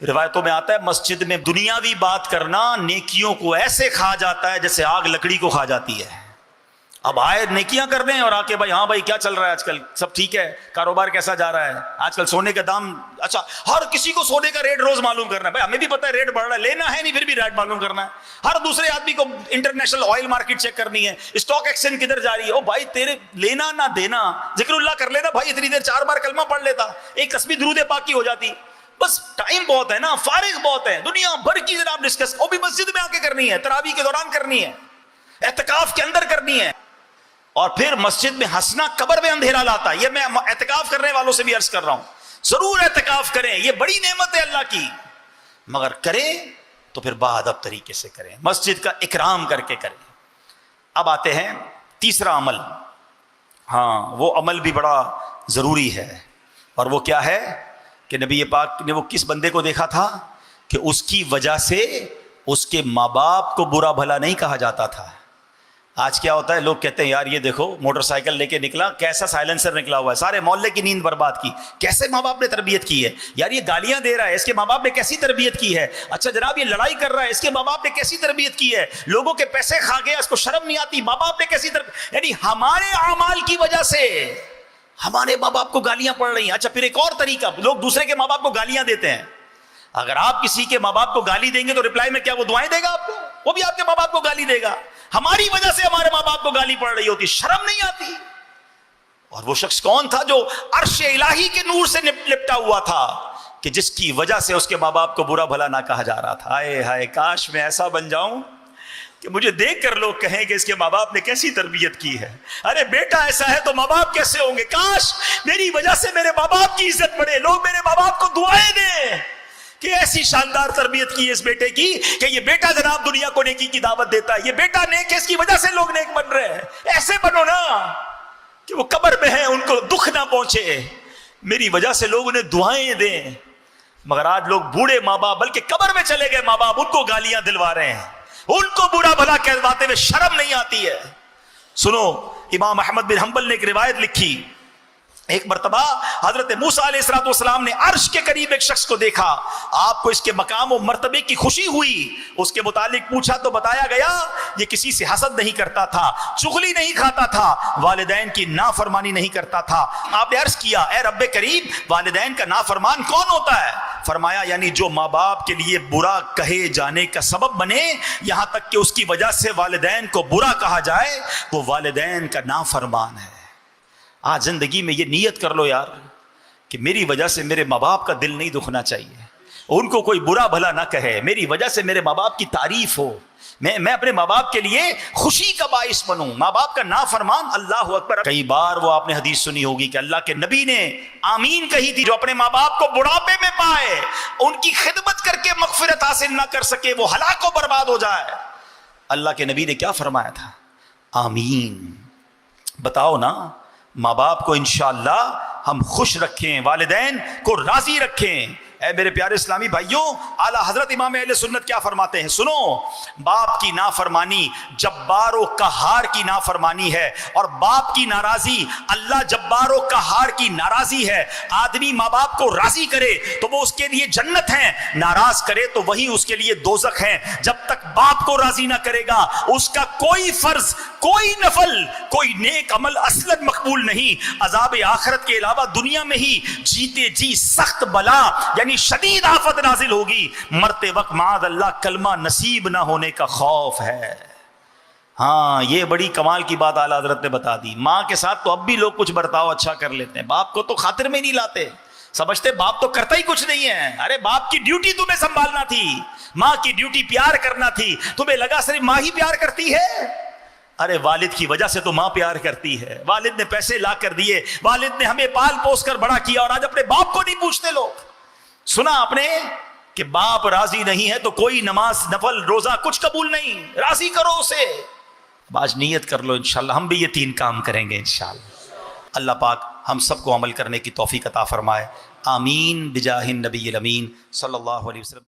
روایتوں میں آتا ہے مسجد میں دنیاوی بات کرنا نیکیوں کو ایسے کھا جاتا ہے جیسے آگ لکڑی کو کھا جاتی ہے. اب آئے نیکیاں کر رہے ہیں اور آ کے بھائی, ہاں بھائی کیا چل رہا ہے آج کل, سب ٹھیک ہے, کاروبار کیسا جا رہا ہے, آج کل سونے کا دام, اچھا ہر کسی کو سونے کا ریٹ روز معلوم کرنا ہے. بھائی ہمیں بھی پتہ ہے ریٹ بڑھ رہا ہے, لینا ہے نہیں پھر بھی ریٹ معلوم کرنا ہے. ہر دوسرے آدمی کو انٹرنیشنل آئل مارکیٹ چیک کرنی ہے, اسٹاک ایکسچینج کدھر جا رہی ہے. او بھائی تیرے لینا نہ دینا, ذکر اللہ کر لینا بھائی, اتنی دیر 4 بار کلمہ پڑھ لیتا, ایک تسبیح درود پاک کی ہو جاتی. بس ٹائم بہت ہے نا, فارغ بہت ہے, دنیا بھر کی جناب ڈسکس, وہ بھی مسجد میں آ کے کرنی ہے, تراویح کے دوران کرنی ہے, اعتکاف کے اندر کرنی ہے. اور پھر مسجد میں ہنسنا قبر میں اندھیرا لاتا ہے. یہ میں اعتکاف کرنے والوں سے بھی عرض کر رہا ہوں, ضرور اعتکاف کریں, یہ بڑی نعمت ہے اللہ کی, مگر کریں تو پھر باادب طریقے سے کریں, مسجد کا اکرام کر کے کریں. اب آتے ہیں تیسرا عمل. ہاں وہ عمل بھی بڑا ضروری ہے, اور وہ کیا ہے کہ نبی پاک نے وہ کس بندے کو دیکھا تھا کہ اس کی وجہ سے اس کے ماں باپ کو برا بھلا نہیں کہا جاتا تھا. آج کیا ہوتا ہے, لوگ کہتے ہیں یار یہ دیکھو موٹر سائیکل لے کے نکلا, کیسا سائلنسر نکلا ہوا ہے, سارے محلے کی نیند برباد کی. کیسے ماں باپ نے تربیت کی ہے یار, یہ گالیاں دے رہا ہے, اس کے ماں باپ نے کیسی تربیت کی ہے. اچھا جناب یہ لڑائی کر رہا ہے, اس کے ماں باپ نے کیسی تربیت کی ہے. لوگوں کے پیسے کھا گیا, اس کو شرم نہیں آتی, ماں باپ نے کیسی یعنی ہمارے اعمال کی وجہ سے ہمارے ماں باپ کو گالیاں پڑ رہی ہیں. اچھا پھر ایک اور طریقہ, لوگ دوسرے کے ماں باپ کو گالیاں دیتے ہیں. اگر آپ کسی کے ماں باپ کو گالی دیں گے تو ریپلائی میں کیا وہ دعائیں دے گا آپ کو؟ وہ بھی آپ کے ماں باپ کو گالی دے گا. ہماری وجہ سے ہمارے ماں باپ کو گالی پڑ رہی ہوتی, شرم نہیں آتی؟ اور وہ شخص کون تھا جو عرش الہی کے نور سے لپٹا ہوا تھا, کہ جس کی وجہ سے اس کے ماں باپ کو برا بھلا نہ کہا جا رہا تھا. ہائے ہائے, کاش میں ایسا بن جاؤں کہ مجھے دیکھ کر لوگ کہیں کہ اس کے ماں باپ نے کیسی تربیت کی ہے. ارے بیٹا ایسا ہے تو ماں باپ کیسے ہوں گے؟ کاش میری وجہ سے میرے ماں باپ کی عزت بڑھے, لوگ میرے ماں باپ کو دعائیں دیں کہ ایسی شاندار تربیت کی اس بیٹے کی کہ یہ بیٹا جناب دنیا کو نیکی کی دعوت دیتا ہے, یہ بیٹا نیک ہے, اس کی وجہ سے لوگ نیک بن رہے ہیں. ایسے بنو نا کہ وہ قبر میں ہیں ان کو دکھ نہ پہنچے, میری وجہ سے لوگ انہیں دعائیں دیں. مگر آج لوگ بوڑھے ماں باپ, بلکہ قبر میں چلے گئے ماں باپ, ان کو گالیاں دلوا رہے ہیں, ان کو برا بھلا کہلواتے ہوئے شرم نہیں آتی ہے. سنو, امام احمد بن حنبل نے ایک روایت لکھی. ایک مرتبہ حضرت موسیٰ علیہ السلام نے عرش کے قریب ایک شخص کو دیکھا. آپ کو اس کے مقام و مرتبے کی خوشی ہوئی, اس کے متعلق پوچھا تو بتایا گیا یہ کسی سے حسد نہیں کرتا تھا, چغلی نہیں کھاتا تھا, والدین کی نافرمانی نہیں کرتا تھا. آپ نے عرض کیا اے رب کریم, والدین کا نافرمان کون ہوتا ہے؟ فرمایا یعنی جو ماں باپ کے لیے برا کہے جانے کا سبب بنے, یہاں تک کہ اس کی وجہ سے والدین کو برا کہا جائے, وہ والدین کا نافرمان ہے. آج زندگی میں یہ نیت کر لو یار کہ میری وجہ سے میرے ماں باپ کا دل نہیں دکھنا چاہیے, ان کو کوئی برا بھلا نہ کہے, میری وجہ سے میرے ماں باپ کی تعریف ہو, میں اپنے ماں باپ کے لیے خوشی کا باعث بنوں. ماں باپ کا نافرمان, اللہ اکبر. کئی بار وہ آپ نے حدیث سنی ہوگی کہ اللہ کے نبی نے آمین کہی تھی, جو اپنے ماں باپ کو بڑھاپے میں پائے, ان کی خدمت کر کے مغفرت حاصل نہ کر سکے, وہ ہلاک و برباد ہو جائے. اللہ کے نبی نے کیا فرمایا تھا؟ آمین. بتاؤ نا, ماں باپ کو انشاءاللہ ہم خوش رکھیں, والدین کو راضی رکھیں. اے میرے پیارے اسلامی بھائیوں, اعلیٰ حضرت امام اہل سنت کیا فرماتے ہیں؟ سنو, باپ کی نافرمانی جبار و قہار کی نافرمانی ہے, اور باپ کی ناراضی اللہ جبار و قہار کی ناراضی ہے. آدمی ماں باپ کو راضی کرے تو وہ اس کے لیے جنت ہیں, ناراض کرے تو وہی اس کے لیے دوزخ ہیں. جب تک باپ کو راضی نہ کرے گا, اس کا کوئی فرض, کوئی نفل, کوئی نیک عمل اصلاً مقبول نہیں. عذاب آخرت کے علاوہ دنیا میں ہی جیتے جی سخت بلا یعنی شدید آفت نازل ہوگی. مرتے وقت معاذ اللہ کلمہ نصیب نہ ہونے کا خوف ہے. ہاں, یہ بڑی کمال کی بات اعلیٰ حضرت نے بتا دی. ماں کے ساتھ تو اب بھی لوگ کچھ برتاؤ اچھا کر لیتے ہیں, باپ کو تو خاطر میں نہیں لاتے, سمجھتے باپ تو کرتا ہی کچھ نہیں ہے. ارے باپ کی ڈیوٹی تمہیں سنبھالنا تھی, ماں کی ڈیوٹی پیار کرنا تھی, تمہیں لگا صرف ماں ہی پیار کرتی ہے. ارے والد کی وجہ سے تو ماں پیار کرتی ہے, والد نے پیسے لا کر دیے, والد نے ہمیں پال پوس کر بڑا کیا, اور آج اپنے باپ کو نہیں پوچھتے لوگ. سنا آپ نے کہ باپ راضی نہیں ہے تو کوئی نماز نفل روزہ کچھ قبول نہیں, راضی کرو اسے. آج نیت کر لو, انشاءاللہ ہم بھی یہ 3 کام کریں گے انشاءاللہ. اللہ پاک ہم سب کو عمل کرنے کی توفیق عطا فرمائے. آمین بجاہ النبی الامین صلی اللہ علیہ وسلم.